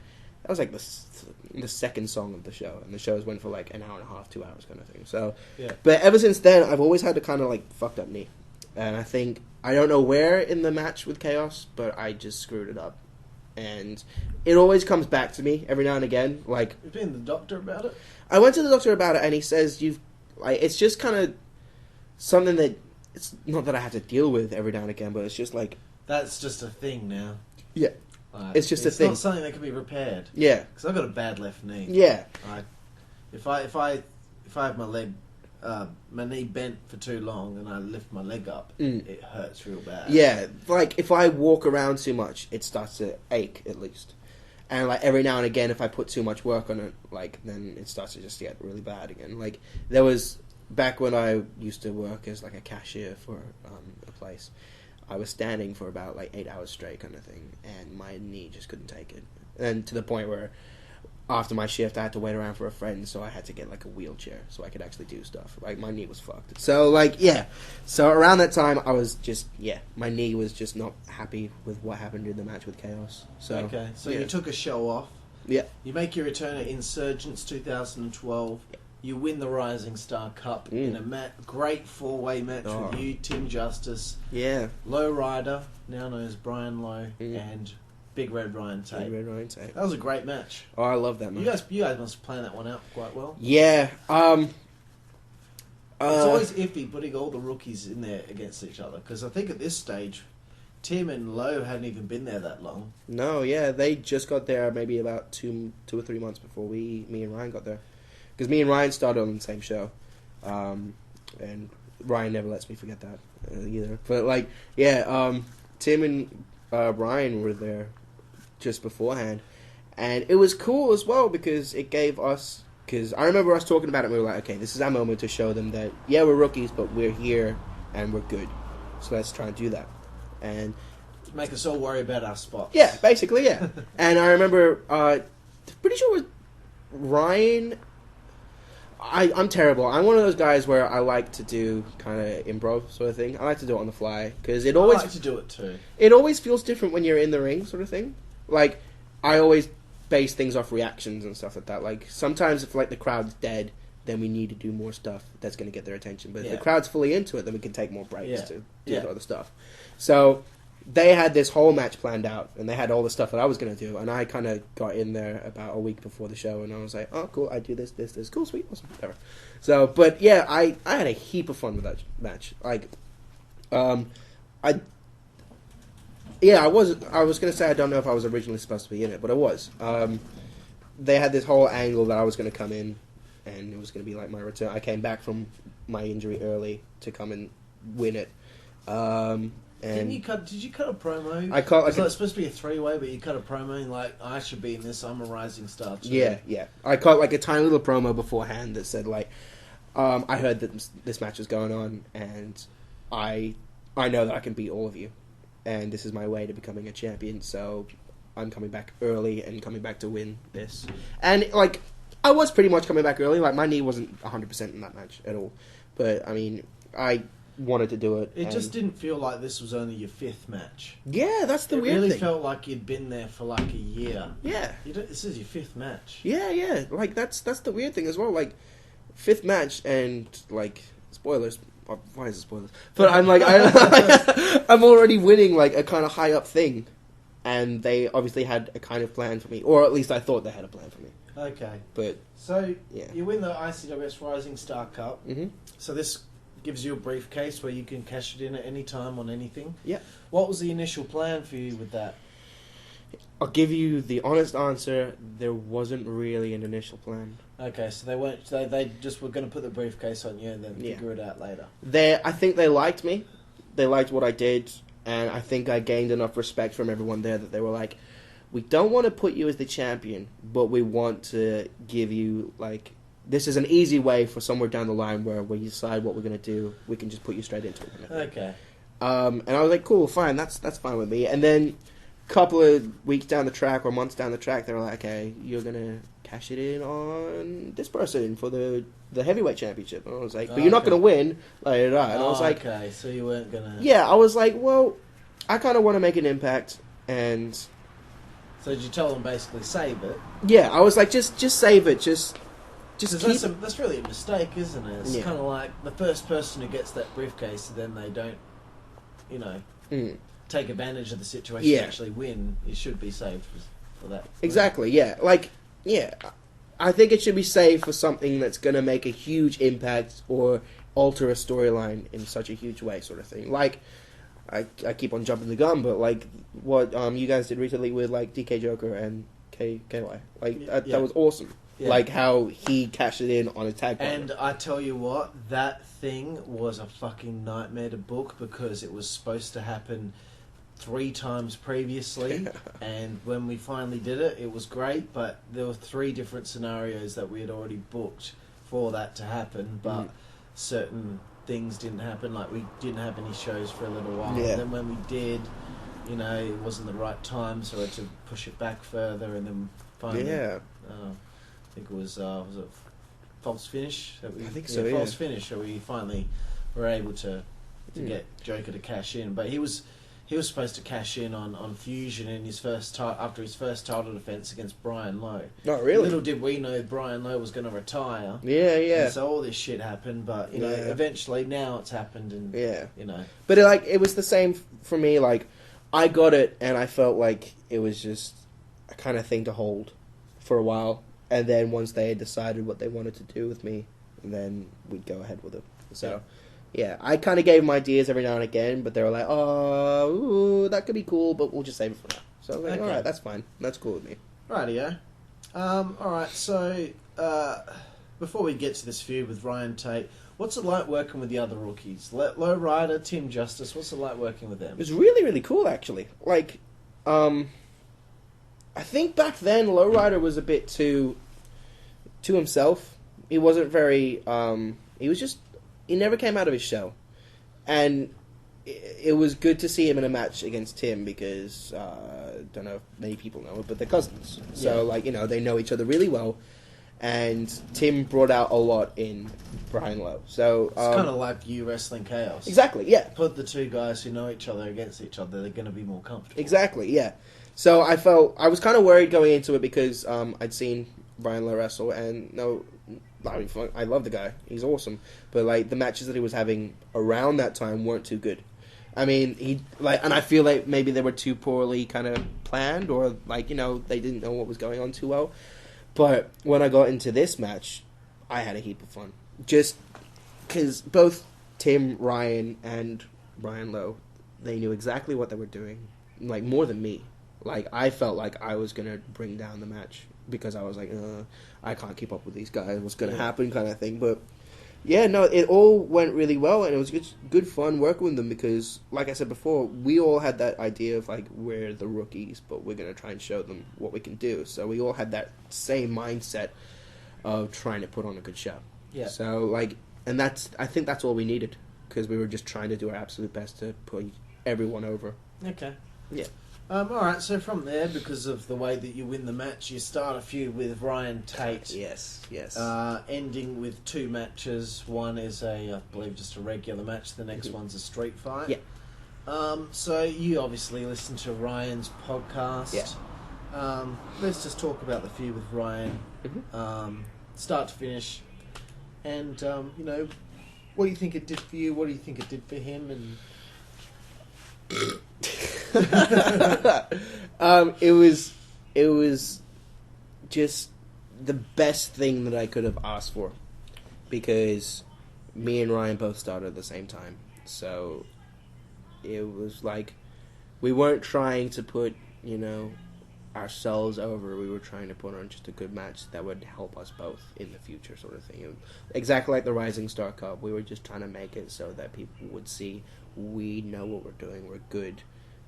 the second song of the show. And the shows went for like an hour and a half, 2 hours kind of thing. So, yeah. But ever since then, I've always had a kind of like fucked up knee. And I think, I don't know where in the match with Chaos, but I just screwed it up. And it always comes back to me every now and again. Like, you've been to the doctor about it? I went to the doctor about it, and he says it's just kind of something that, it's not that I have to deal with every now and again, but it's just like... That's just a thing now. Yeah. Like, it's just a thing. It's not something that can be repaired. Yeah. Because I've got a bad left knee. Yeah. Like, if I have my knee bent for too long and I lift my leg up, it hurts real bad. Yeah, like if I walk around too much, it starts to ache at least. And like every now and again, if I put too much work on it, like then it starts to just get really bad again. Like there was back when I used to work as like a cashier for a place, I was standing for about like 8 hours straight kind of thing, and my knee just couldn't take it. And to the point where after my shift, I had to wait around for a friend, so I had to get like a wheelchair so I could actually do stuff. Like my knee was fucked. So like yeah, so around that time I was just my knee was just not happy with what happened in the match with Chaos. So okay, so you took a show off. Yeah. You make your return at Insurgents 2012. Yeah. You win the Rising Star Cup in a great four-way match with you, Tim Justice, Low Rider, now known as Brian Lowe, and Big Red Ryan Tate. That was a great match. Oh, I love that match. You guys must plan that one out quite well. Yeah. It's always iffy putting all the rookies in there against each other, because I think at this stage, Tim and Lowe hadn't even been there that long. No, yeah, they just got there maybe about two or 3 months before me and Ryan got there. Because me and Ryan started on the same show, and Ryan never lets me forget that either. But like, yeah, Tim and Ryan were there just beforehand, and it was cool as well because it gave us. Because I remember us talking about it, and we were like, okay, this is our moment to show them that yeah, we're rookies, but we're here and we're good. So let's try and do that, and make us all worry about our spots. Yeah, basically, yeah. And I remember, pretty sure it was Ryan. I'm terrible. I'm one of those guys where I like to do kind of improv sort of thing. I like to do it on the fly because it always. I like to do it too. It always feels different when you're in the ring, sort of thing. Like I always base things off reactions and stuff like that. Like sometimes if like the crowd's dead, then we need to do more stuff that's going to get their attention. But if the crowd's fully into it, then we can take more breaks to do other stuff. So they had this whole match planned out, and they had all the stuff that I was going to do, and I kind of got in there about a week before the show, and I was like, oh, cool, I do this, cool, sweet, awesome, whatever. So, but yeah, I had a heap of fun with that match. Like, I was going to say I don't know if I was originally supposed to be in it, but I was. They had this whole angle that I was going to come in, and it was going to be like my return. I came back from my injury early to come and win it. And did you cut a promo? I cut. It's supposed to be a three-way, but you cut a promo and like, I should be in this. I'm a rising star too. Yeah. I cut like a tiny little promo beforehand that said like, I heard that this match was going on, and I know that I can beat all of you, and this is my way to becoming a champion. So I'm coming back early and coming back to win this. And like, I was pretty much coming back early. Like my knee wasn't 100% in that match at all, but I mean, I wanted to do it. It just didn't feel like this was only your fifth match. Yeah, that's the weird thing. It really felt like you'd been there for like a year. Yeah. This is your fifth match. Yeah. Like, that's the weird thing as well. Like, fifth match and, like, spoilers. Why is it spoilers? But I'm like, I'm already winning, like, a kind of high-up thing. And they obviously had a kind of plan for me. Or at least I thought they had a plan for me. Okay. But, so, yeah. You win the ICWS Rising Star Cup. Mm-hmm. So this gives you a briefcase where you can cash it in at any time on anything. Yeah. What was the initial plan for you with that? I'll give you the honest answer. There wasn't really an initial plan. Okay, so they weren't. They just were going to put the briefcase on you and then figure it out later. I think they liked me. They liked what I did, and I think I gained enough respect from everyone there that they were like, "We don't want to put you as the champion, but we want to give you like." This is an easy way for somewhere down the line where we decide what we're going to do. We can just put you straight into it. Okay. And I was like, cool, fine, that's fine with me. And then a couple of weeks down the track or months down the track, they were like, okay, you're gonna cash it in on this person for the heavyweight championship. And I was like, but you're not gonna win. And I was like, okay, so you weren't gonna. Yeah, I was like, well, I kind of want to make an impact, and so did you tell them basically save it? Yeah, I was like, just save it, just keep it. That's really a mistake, isn't it? It's kind of like the first person who gets that briefcase, then they don't, take advantage of the situation to actually win. It should be saved for that. Exactly, yeah. Like, I think it should be saved for something that's going to make a huge impact or alter a storyline in such a huge way, sort of thing. Like, I keep on jumping the gun, but like what you guys did recently with like DK Joker and KY, like that was awesome. Yeah. Like how he cashed it in on a tag partner. And I tell you what, that thing was a fucking nightmare to book because it was supposed to happen 3 times previously, and when we finally did it, it was great, but there were 3 different scenarios that we had already booked for that to happen, but certain things didn't happen, like we didn't have any shows for a little while, and then when we did, it wasn't the right time, so I had to push it back further, and then finally, I think it was it False Finish? I think so, False Finish, so we finally were able to get Joker to cash in, but he was supposed to cash in on Fusion in his after his first title defense against Brian Lowe. Not really. Little did we know Brian Lowe was going to retire. Yeah. And so all this shit happened, but eventually now it's happened, and But it was the same for me. Like, I got it, and I felt like it was just a kind of thing to hold for a while, and then once they had decided what they wanted to do with me, then we'd go ahead with it. So. Yeah, I kind of gave them ideas every now and again, but they were like, that could be cool, but we'll just save it for now. So I was like, alright, that's fine. That's cool with me. Rightio. Alright, so before we get to this feud with Ryan Tate, what's it like working with the other rookies? Low Rider, Tim Justice, what's it like working with them? It was really, really cool, actually. Like, I think back then, Low Rider was a bit too himself. He wasn't very, he never came out of his shell. And it was good to see him in a match against Tim because, I don't know if many people know it, but they're cousins. So, they know each other really well. And Tim brought out a lot in Brian Lowe. So, it's kind of like you wrestling Chaos. Exactly, yeah. Put the 2 guys who know each other against each other, they're going to be more comfortable. Exactly, yeah. So I was kind of worried going into it because I'd seen Brian Lowe wrestle, and I love the guy. He's awesome. But, like, the matches that he was having around that time weren't too good. I mean, and I feel like maybe they were too poorly kind of planned, or, they didn't know what was going on too well. But when I got into this match, I had a heap of fun. Just because both Tim, Ryan, and Brian Lowe, they knew exactly what they were doing, like, more than me. Like, I felt like I was going to bring down the match because I was like, I can't keep up with these guys. What's going to happen kind of thing. But, yeah, no, it all went really well, and it was good fun working with them because, like I said before, we all had that idea of, like, we're the rookies, but we're going to try and show them what we can do. So we all had that same mindset of trying to put on a good show. Yeah. So, like, and I think that's all we needed because we were just trying to do our absolute best to put everyone over. Okay. Yeah. Alright, so from there, because of the way that you win the match, you start a feud with Ryan Tate. Yes. Ending with 2 matches. One is I believe, just a regular match. The next one's a street fight. Yeah. So you obviously listen to Ryan's podcast. Yeah. Let's just talk about the feud with Ryan. Start to finish. And, what do you think it did for you? What do you think it did for him? And... it was just the best thing that I could have asked for because me and Ryan both started at the same time, so it was like we weren't trying to put ourselves over. We were trying to put on just a good match that would help us both in the future, sort of thing. Exactly like the Rising Star Cup, we were just trying to make it so that people would see we know what we're doing, we're good,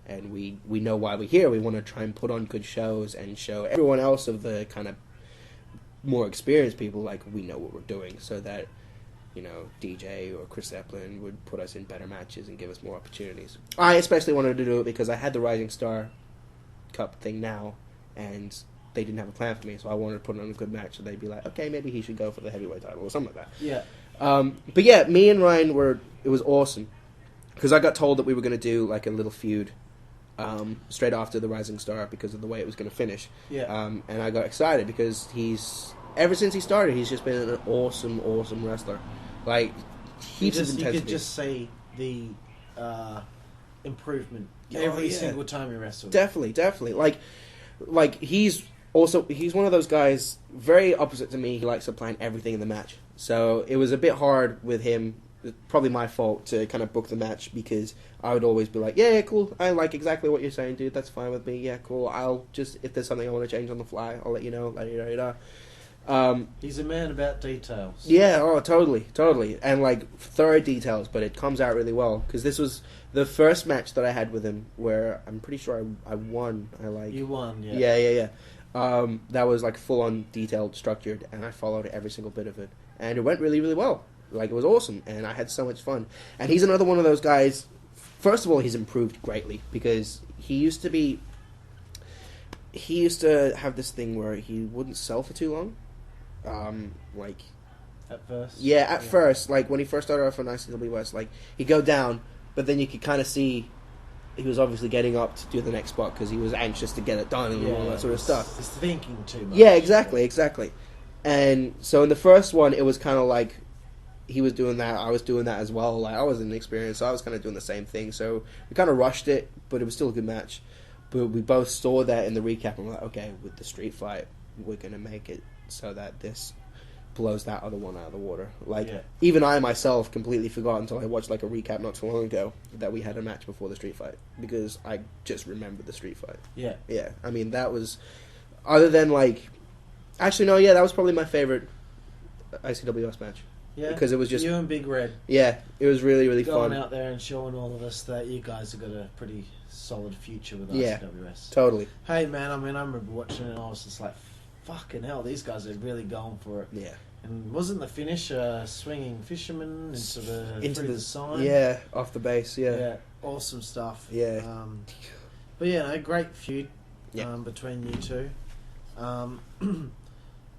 and we know why we're here. We want to try and put on good shows and show everyone else of the kind of more experienced people, like, we know what we're doing, so that, DJ or Chris Zeppelin would put us in better matches and give us more opportunities. I especially wanted to do it because I had the Rising Star Cup thing now, and they didn't have a plan for me, so I wanted to put on a good match, so they'd be like, okay, maybe he should go for the heavyweight title or something like that. Yeah. But yeah, me and Ryan it was awesome, because I got told that we were going to do like a little feud straight after the Rising Star because of the way it was going to finish. Yeah. And I got excited because ever since he started, he's just been an awesome, awesome wrestler. Like, heaps of intensity. You could just see the improvement every single time he wrestled. Definitely. Like he's one of those guys, very opposite to me. He likes to plan everything in the match. So it was a bit hard with him. It's probably my fault to kind of book the match, because I would always be like, yeah, cool, I like exactly what you're saying, dude, that's fine with me, yeah, cool, I'll just, if there's something I want to change on the fly, I'll let you know, He's a man about details. Yeah, oh, totally. And, like, thorough details, but it comes out really well. Because this was the first match that I had with him where I'm pretty sure I won. You won, yeah. Yeah. That was, like, full-on detailed, structured, and I followed every single bit of it. And it went really, really well. Like, it was awesome, and I had so much fun. And he's another one of those guys. First of all, he's improved greatly, because he used to have this thing where he wouldn't sell for too long. At first? Yeah, at first. Like, when he first started off on ICWS, like, he'd go down, but then you could kind of see he was obviously getting up to do the next spot because he was anxious to get it done and all that sort of stuff. He's thinking too much. Yeah, exactly. And so in the first one, it was kind of like he was doing that, I was doing that as well. Like, I was inexperienced, so I was kind of doing the same thing. So we kind of rushed it, but it was still a good match. But we both saw that in the recap, and we're like, okay, with the street fight, we're going to make it so that this blows that other one out of the water. Like, even I myself completely forgot until I watched like a recap not too long ago that we had a match before the street fight, because I just remembered the street fight. Yeah. I mean, that was, other than like, actually no, that was probably my favorite ICWS match. Yeah, because it was just you and Big Red. Yeah, it was really, really fun. Going out there and showing all of us that you guys have got a pretty solid future with ICWS. Totally. Hey man, I remember watching it and I was just like, fucking hell, these guys are really going for it. Yeah. And wasn't the finish swinging fisherman into the sign? Yeah, off the base. Yeah. Awesome stuff. Yeah. But great feud between you two. I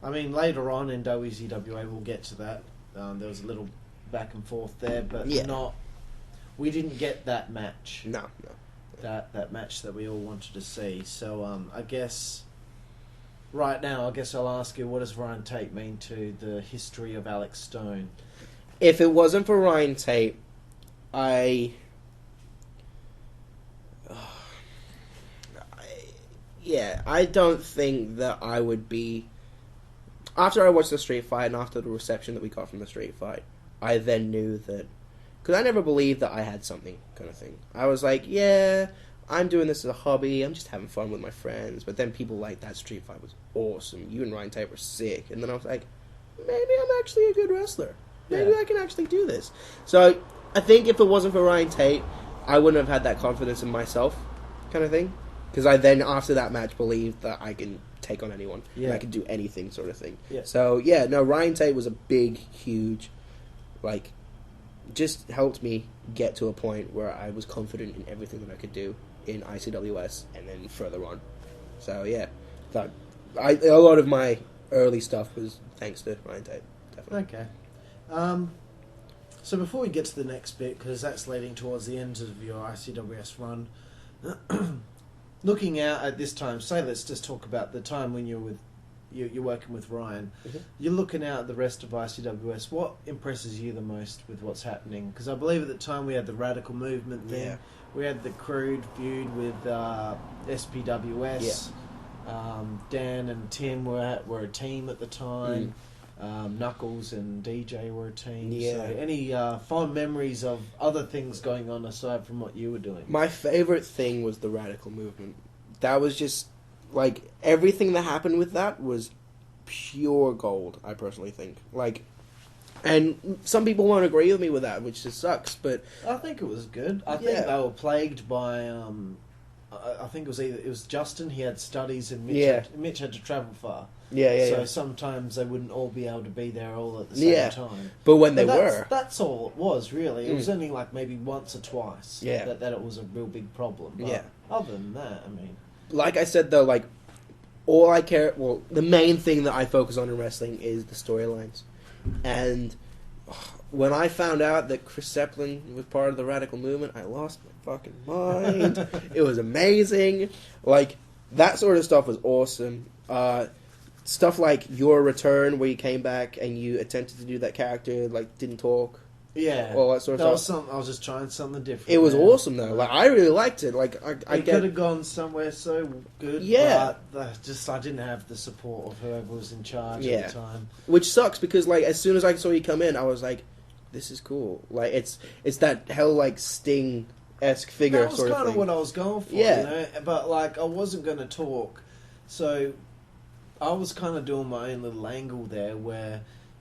mean, later on in WCWA, we'll get to that. There was a little back and forth there, but we didn't get that match. No. That match that we all wanted to see. So I guess right now, I'll ask you, what does Ryan Tate mean to the history of Alex Stone? If it wasn't for Ryan Tate, I don't think that I would be. After I watched the street fight and after the reception that we got from the street fight, I then knew that, because I never believed that I had something, kind of thing. I was like, I'm doing this as a hobby, I'm just having fun with my friends. But then people like, that street fight was awesome, you and Ryan Tate were sick. And then I was like, maybe I'm actually a good wrestler. Maybe I can actually do this. So I think if it wasn't for Ryan Tate, I wouldn't have had that confidence in myself, kind of thing. Because I then, after that match, believed that I can take on anyone. And I can do anything, sort of thing. Yeah. So, Ryan Tate was a big, huge, just helped me get to a point where I was confident in everything that I could do in ICWS and then further on. So, a lot of my early stuff was thanks to Ryan Tate, definitely. Okay. So before we get to the next bit, because that's leading towards the end of your ICWS run, looking out at this time, let's just talk about the time when you're working with Ryan. Mm-hmm. You're looking out at the rest of ICWS. What impresses you the most with what's happening? Because I believe at the time we had the Radical Movement thing. Yeah. We had the Crude feud with SPWS. Yeah. Dan and Tim were a team at the time. Knuckles and DJ were a team. Yeah. So any fond memories of other things going on aside from what you were doing? My favourite thing was the Radical Movement. That was just, everything that happened with that was pure gold, I personally think. And some people won't agree with me with that, which just sucks, but I think it was good. I think they were plagued by I think it was Justin. He had studies, and Mitch had to travel far. So sometimes they wouldn't all be able to be there all at the same time. But when they were, that's all it was really. It was only like maybe once or twice that it was a real big problem. But other than that, I mean, like I said though, like all I care. Well, the main thing that I focus on in wrestling is the storylines, and when I found out that Chris Zeppelin was part of the Radical Movement, I lost my fucking mind. It was amazing. Like, that sort of stuff was awesome. Stuff like your return, where you came back and you attempted to do that character, like, didn't talk. Yeah. All that sort of stuff. I was just trying something different. It was awesome, though. Like, I really liked it. Like, I could have gone somewhere so good, but I didn't have the support of whoever was in charge at the time. Which sucks, because, like, as soon as I saw you come in, I was like, this is cool. Like, it's that hell, like, Sting-esque figure sort of thing. That was kind of what I was going for, you know? But, like, I wasn't going to talk, so I was kind of doing my own little angle there, where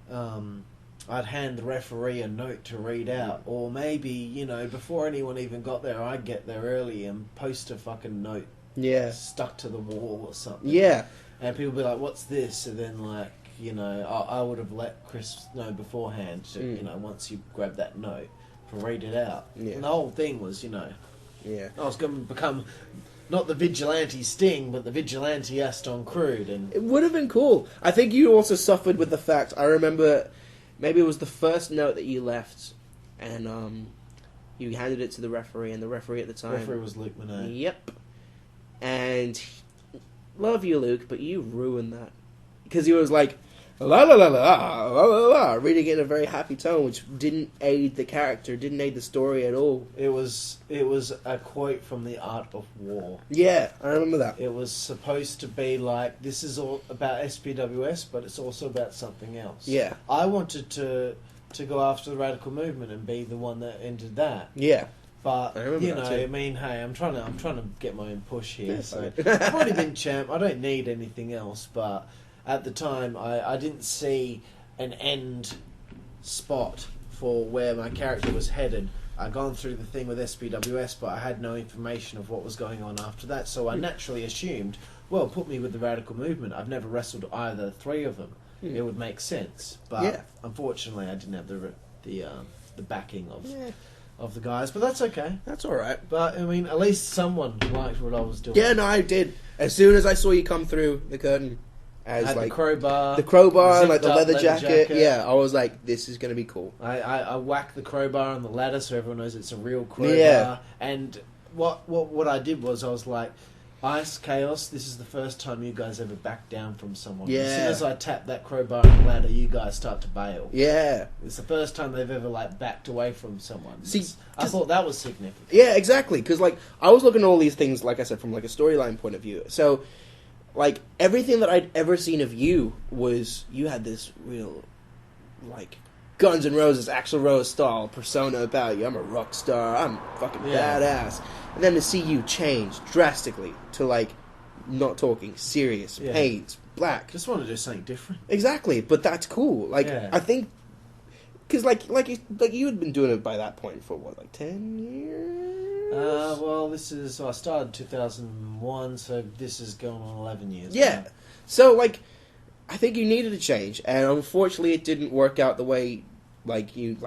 I'd hand the referee a note to read out, or maybe, you know, before anyone even got there, I'd get there early and post a fucking note stuck to the wall or something. Yeah. And people would be like, what's this? And then, like, you know, I would have let Chris know beforehand, to, you know, once you grab that note, to read it out. Yeah. And the whole thing was, you know, I was going to become not the vigilante Sting, but the vigilante Aston Crude. And it would have been cool. I think you also suffered with the fact, I remember, maybe it was the first note that you left, and you handed it to the referee, and the referee at the time... The referee was Luke Monet. Yep. And, love you, Luke, but you ruined that. Because he was like, la la la la la la la, reading it in a very happy tone, which didn't aid the character, didn't aid the story at all. It was a quote from The Art of War. Yeah, I remember that. It was supposed to be like, this is all about SPWS, but it's also about something else. Yeah. I wanted to go after the Radical Movement and be the one that ended that. Yeah. But, you know, I mean, hey, I'm trying to get my own push here. So I've already been champ. I don't need anything else, but at the time, I didn't see an end spot for where my character was headed. I'd gone through the thing with SPWS, but I had no information of what was going on after that, so I naturally assumed, well, put me with the Radical Movement. I've never wrestled either three of them. It would make sense. But unfortunately, I didn't have the backing of the guys. But that's okay. That's all right. But, I mean, at least someone liked what I was doing. Yeah, no, I did. As soon as I saw you come through the curtain... As like the crowbar and like the leather jacket. Yeah, I was like, this is going to be cool. I whacked the crowbar on the ladder so everyone knows it's a real crowbar. Yeah. And what I did was I was like, Ice, Chaos, this is the first time you guys ever backed down from someone. Yeah. As soon as I tap that crowbar on the ladder, you guys start to bail. Yeah. It's the first time they've ever like backed away from someone. See, I thought that was significant. Yeah, exactly. Because like I was looking at all these things, like I said, from like a storyline point of view. So... like, everything that I'd ever seen of you was, you had this real, like, Guns N' Roses, Axl Rose style persona about you. I'm a rock star, I'm fucking badass. And then to see you change drastically to, like, not talking, serious, pains, black. Just want to do something different. Exactly, but that's cool. Like, I think, because, like you had been doing it by that point for, what, like 10 years? Well, I started in 2001, so this is going on 11 years. Yeah. Now. So, like, I think you needed a change, and unfortunately it didn't work out the way, you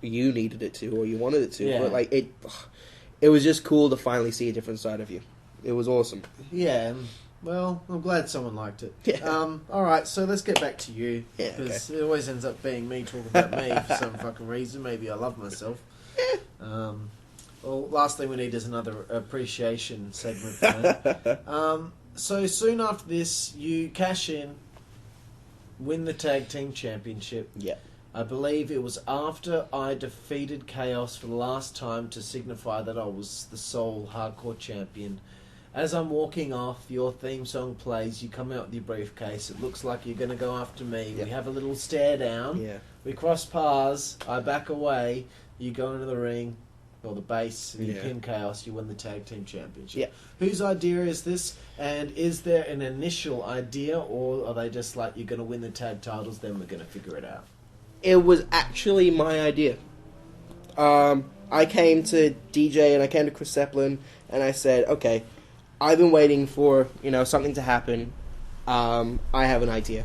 needed it to, or you wanted it to. Yeah. But, like, it was just cool to finally see a different side of you. It was awesome. Yeah, well, I'm glad someone liked it. Yeah. Alright, so let's get back to you. Yeah, because it always ends up being me talking about me for some fucking reason. Maybe I love myself. Well, last thing we need is another appreciation segment. So soon after this, you cash in, win the tag team championship. Yeah. I believe it was after I defeated Chaos for the last time to signify that I was the sole hardcore champion. As I'm walking off, your theme song plays. You come out with your briefcase. It looks like you're going to go after me. Yep. We have a little stare down. Yeah. We cross paths. I back away. You go into the ring. Or the base, and you pin Chaos, you win the tag team championship. Yeah. Whose idea is this? And is there an initial idea, or are they just like, you're going to win the tag titles, then we're going to figure it out? It was actually my idea. I came to DJ and I came to Chris Zeppelin and I said, okay, I've been waiting for, something to happen. I have an idea.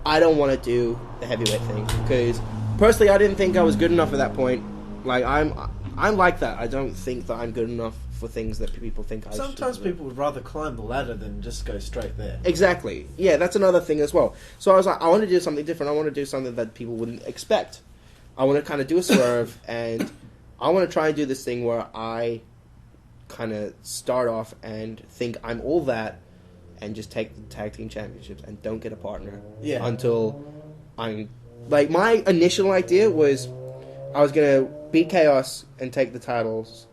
I don't want to do the heavyweight thing because personally, I didn't think I was good enough at that point. Like I'm like that. I don't think that I'm good enough for things that people think I should. Sometimes people would rather climb the ladder than just go straight there. Exactly. Yeah, that's another thing as well. So I was like, I want to do something different. I want to do something that people wouldn't expect. I want to kind of do a swerve, and I want to try and do this thing where I kind of start off and think I'm all that, and just take the tag team championships and don't get a partner until I'm... Like, my initial idea was I was going to beat Chaos and take the titles,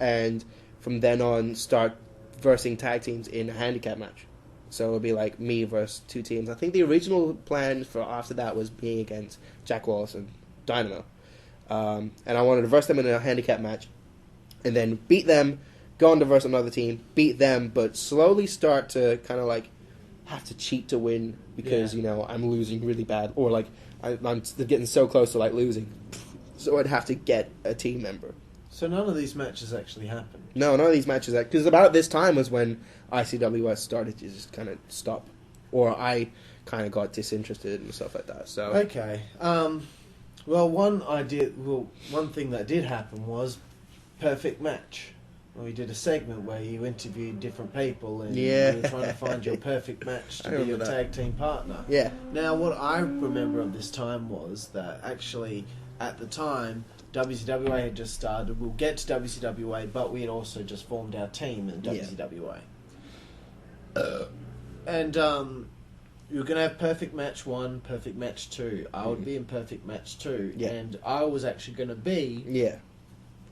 and from then on start versing tag teams in a handicap match. So it would be like me versus two teams. I think the original plan for after that was being against Jack Wallace and Dynamo. And I wanted to verse them in a handicap match, and then beat them, go on to verse another team, beat them, but slowly start to kind of like have to cheat to win because, I'm losing really bad. Or like I'm getting so close to like losing. So I'd have to get a team member. So none of these matches actually happened? No, none of these matches. Because about this time was when ICWS started to just kind of stop. Or I kind of got disinterested and stuff like that. So okay. Well, one thing that did happen was Perfect Match. We did a segment where you interviewed different people and you were trying to find your perfect match to be your tag team partner. Yeah. Now, what I remember of this time was that actually, at the time, WCWA had just started. We'll get to WCWA, but we had also just formed our team in WCWA. And you were going to have Perfect Match 1, Perfect Match 2. I would be in Perfect Match 2, and I was actually going to be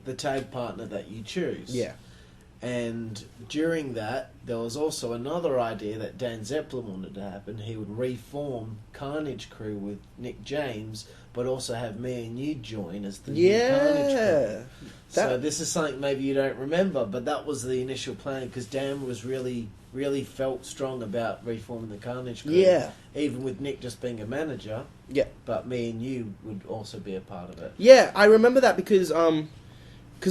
the tag partner that you choose. Yeah. And during that, there was also another idea that Dan Zeppelin wanted to happen. He would reform Carnage Crew with Nick James, but also have me and you join as the new Carnage Crew. So this is something maybe you don't remember, but that was the initial plan because Dan was really felt strong about reforming the Carnage Crew. Yeah. Even with Nick just being a manager. Yeah. But me and you would also be a part of it. Yeah, I remember that because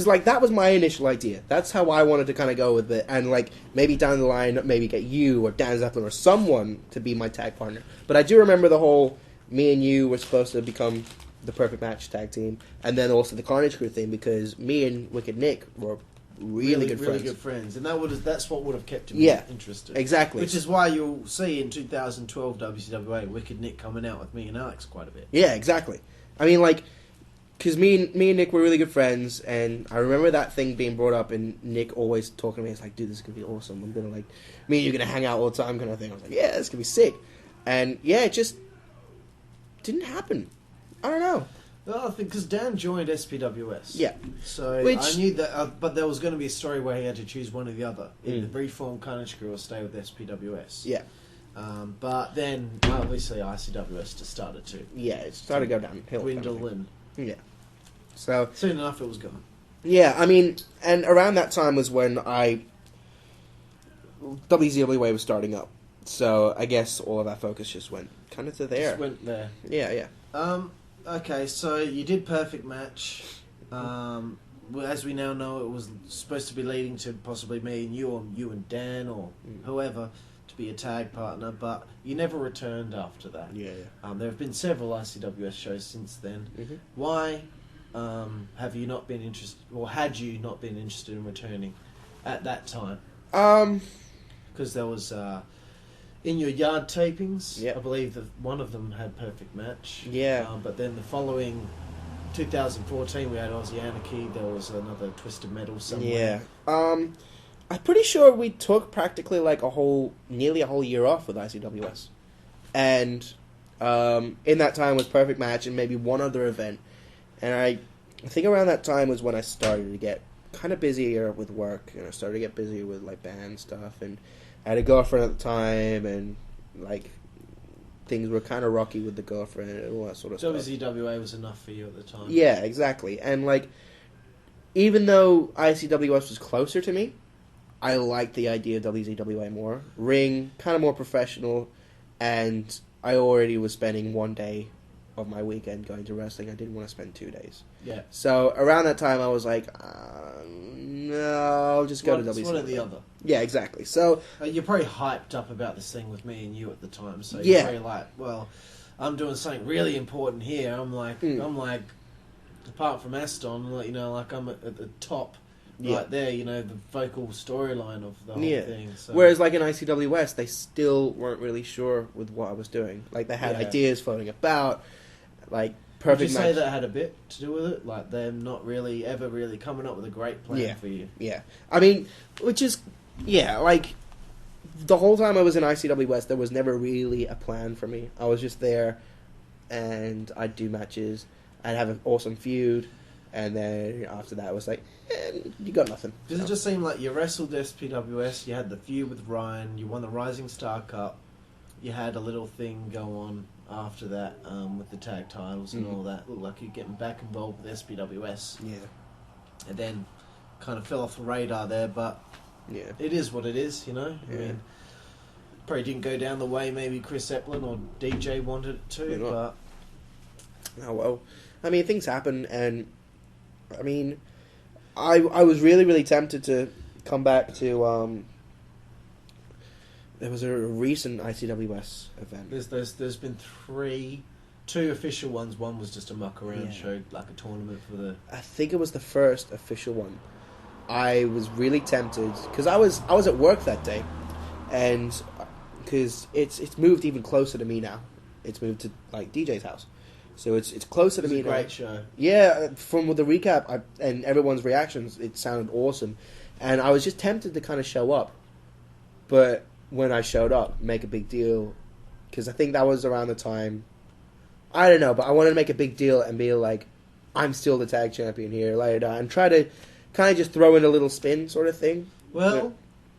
like that was my initial idea. That's how I wanted to kind of go with it, and like maybe down the line, maybe get you or Dan Zeppelin or someone to be my tag partner. But I do remember the whole me and you were supposed to become the Perfect Match tag team, and then also the Carnage Crew thing because me and Wicked Nick were really good friends, and that's what would have kept me interested. Exactly, which is why you'll see in 2012 WCWA Wicked Nick coming out with me and Alex quite a bit. Yeah, exactly. I mean, like. Because me and Nick were really good friends, and I remember that thing being brought up, and Nick always talking to me. It's like, dude, this is going to be awesome. I'm going to, like, me and you are going to hang out all the time kind of thing. I was like, yeah, this is going to be sick. And, yeah, it just didn't happen. I don't know. Well, I think because Dan joined SPWS. Yeah. So I knew that, but there was going to be a story where he had to choose one or the other. Either reform Carnage Crew or stay with SPWS. Yeah. But then, obviously, ICWS just started to... Yeah, it started to go downhill. Dwindle in. Yeah. So soon enough, it was gone. Yeah, I mean, and around that time was when WCWA was starting up. So I guess all of our focus just went kind of to there. Just went there. Yeah. Okay, so you did Perfect Match. As we now know, it was supposed to be leading to possibly me and you, or you and Dan, or whoever, to be a tag partner, but you never returned after that. Yeah. There have been several ICWS shows since then. Mm-hmm. Why have you not been interested, or had you not been interested in returning at that time? Because there was in your yard tapings, I believe that one of them had Perfect Match. Yeah. But then the following 2014, we had Aussie Anarchy. There was another Twisted Metal somewhere. Yeah. I'm pretty sure we took practically like nearly a whole year off with ICWS. And in that time was Perfect Match and maybe one other event. And I think around that time was when I started to get kind of busier with work. And I started to get busier with like band stuff. And I had a girlfriend at the time. And like things were kind of rocky with the girlfriend and all that sort of stuff. WCWA was enough for you at the time. Yeah, exactly. And like, even though ICWS was closer to me, I liked the idea of WCWA more. Ring, kind of more professional, and I already was spending one day of my weekend going to wrestling. I didn't want to spend 2 days. Yeah. So around that time, I was like, No, I'll just go to WCW. It's one or the other. Yeah, exactly. So You're probably hyped up about this thing with me and you at the time, so you're Yeah. probably like, well, I'm doing something really important here. I'm like, apart from Aston, like, I'm at the top, right there. The vocal storyline of the whole thing. So. Whereas, like in ICW West, they still weren't really sure with what I was doing. Like they had ideas floating about, like perfect. Would you say match. that had a bit to do with it? Like them not really ever really coming up with a great plan for you. Yeah, I mean, which is like the whole time I was in ICW West, there was never really a plan for me. I was just there, and I'd do matches. I'd have an awesome feud, and then after that, it was like, you got nothing. Does it just seem like you wrestled SPWS, you had the feud with Ryan, you won the Rising Star Cup, you had a little thing go on after that with the tag titles and all that. Looked like you're getting back involved with SPWS. Yeah. And then kind of fell off the radar there, but it is what it is, I mean, probably didn't go down the way maybe Chris Eplin or DJ wanted it to, but... Oh, well. I mean, things happen, and I mean, I was really, really tempted to come back to. There was a recent ICWS event. There's been two official ones. One was just a muck around show, like a tournament for the. I think it was the first official one. I was really tempted because I was at work that day, and because it's moved even closer to me now. It's moved to like DJ's house. So it's closer to me. It was a great show. Yeah, from the recap and everyone's reactions, it sounded awesome. And I was just tempted to kind of show up. But when I showed up, make a big deal. Because I think that was around the time... I don't know, but I wanted to make a big deal and be like, I'm still the tag champion here, and try to kind of just throw in a little spin sort of thing. Well...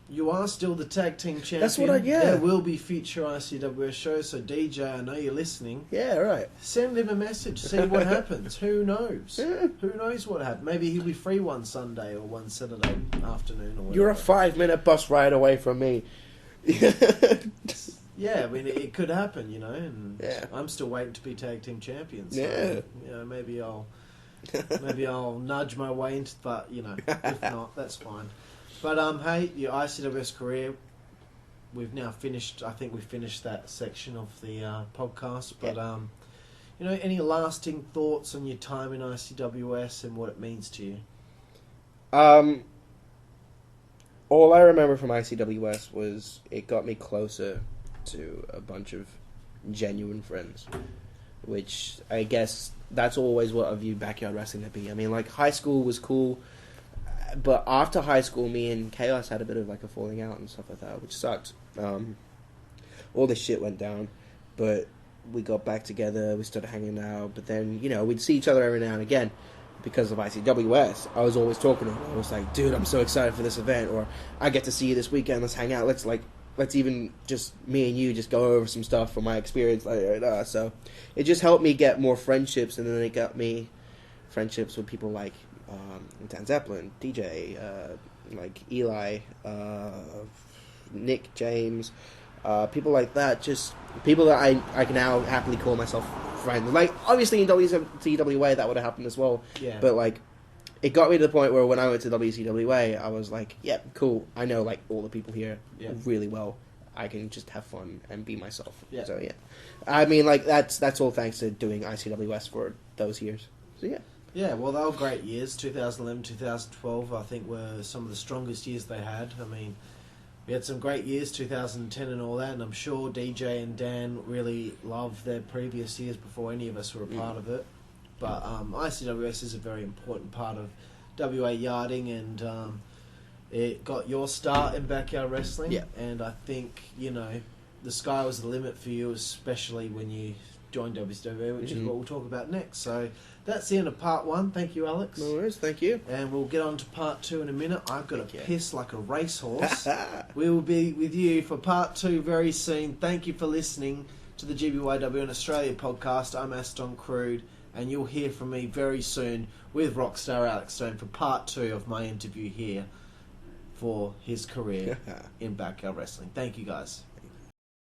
You are still the tag team champion. That's what There will be future ICWS shows, so DJ, I know you're listening. Yeah, right. Send him a message, see what happens. Who knows? Who knows what happens? Maybe he'll be free one Sunday or one Saturday afternoon or whatever. You're a 5-minute bus ride away from me. Yeah, I mean, it could happen, and I'm still waiting to be tag team champion. So, maybe I'll nudge my way into, but, if not, that's fine. But, hey, your ICWS career, we've now finished, I think we finished that section of the podcast. But, any lasting thoughts on your time in ICWS and what it means to you? All I remember from ICWS was it got me closer to a bunch of genuine friends, which I guess that's always what I view backyard wrestling to be. I mean, like, high school was cool. But after high school, me and Chaos had a bit of like a falling out and stuff like that, which sucked. All this shit went down, but we got back together, we started hanging out, but then, we'd see each other every now and again. Because of ICWS, I was always talking to him. I was like, dude, I'm so excited for this event, or I get to see you this weekend, let's hang out, let's even just, me and you, just go over some stuff from my experience. So it just helped me get more friendships, and then it got me friendships with people like Dan Zeppelin, DJ, like Eli, Nick James, people like that, just people that I can now happily call myself friends. Like, obviously in WCWA that would have happened as well, but like, it got me to the point where when I went to WCWA, I was like, yeah, cool, I know like all the people here really well, I can just have fun and be myself. So I mean, like, that's all thanks to doing ICWS for those years. So Yeah, well, they were great years. 2011, 2012, I think, were some of the strongest years they had. I mean, we had some great years, 2010 and all that, and I'm sure DJ and Dan really loved their previous years before any of us were a part of it. But ICWS is a very important part of WA yarding, and it got your start in backyard wrestling. And I think, the sky was the limit for you, especially when you joined WCW, which is what we'll talk about next. So that's the end of part 1. Thank you, Alex. No worries, thank you. And we'll get on to part 2 in a minute. I've got to piss like a racehorse. We will be with you for part 2 very soon. Thank you for listening to the GBYWN Australia Podcast. I'm Aston Crude, and you'll hear from me very soon with Rockstar Alex Stone for part 2 of my interview here for his career in backyard wrestling. Thank you, guys.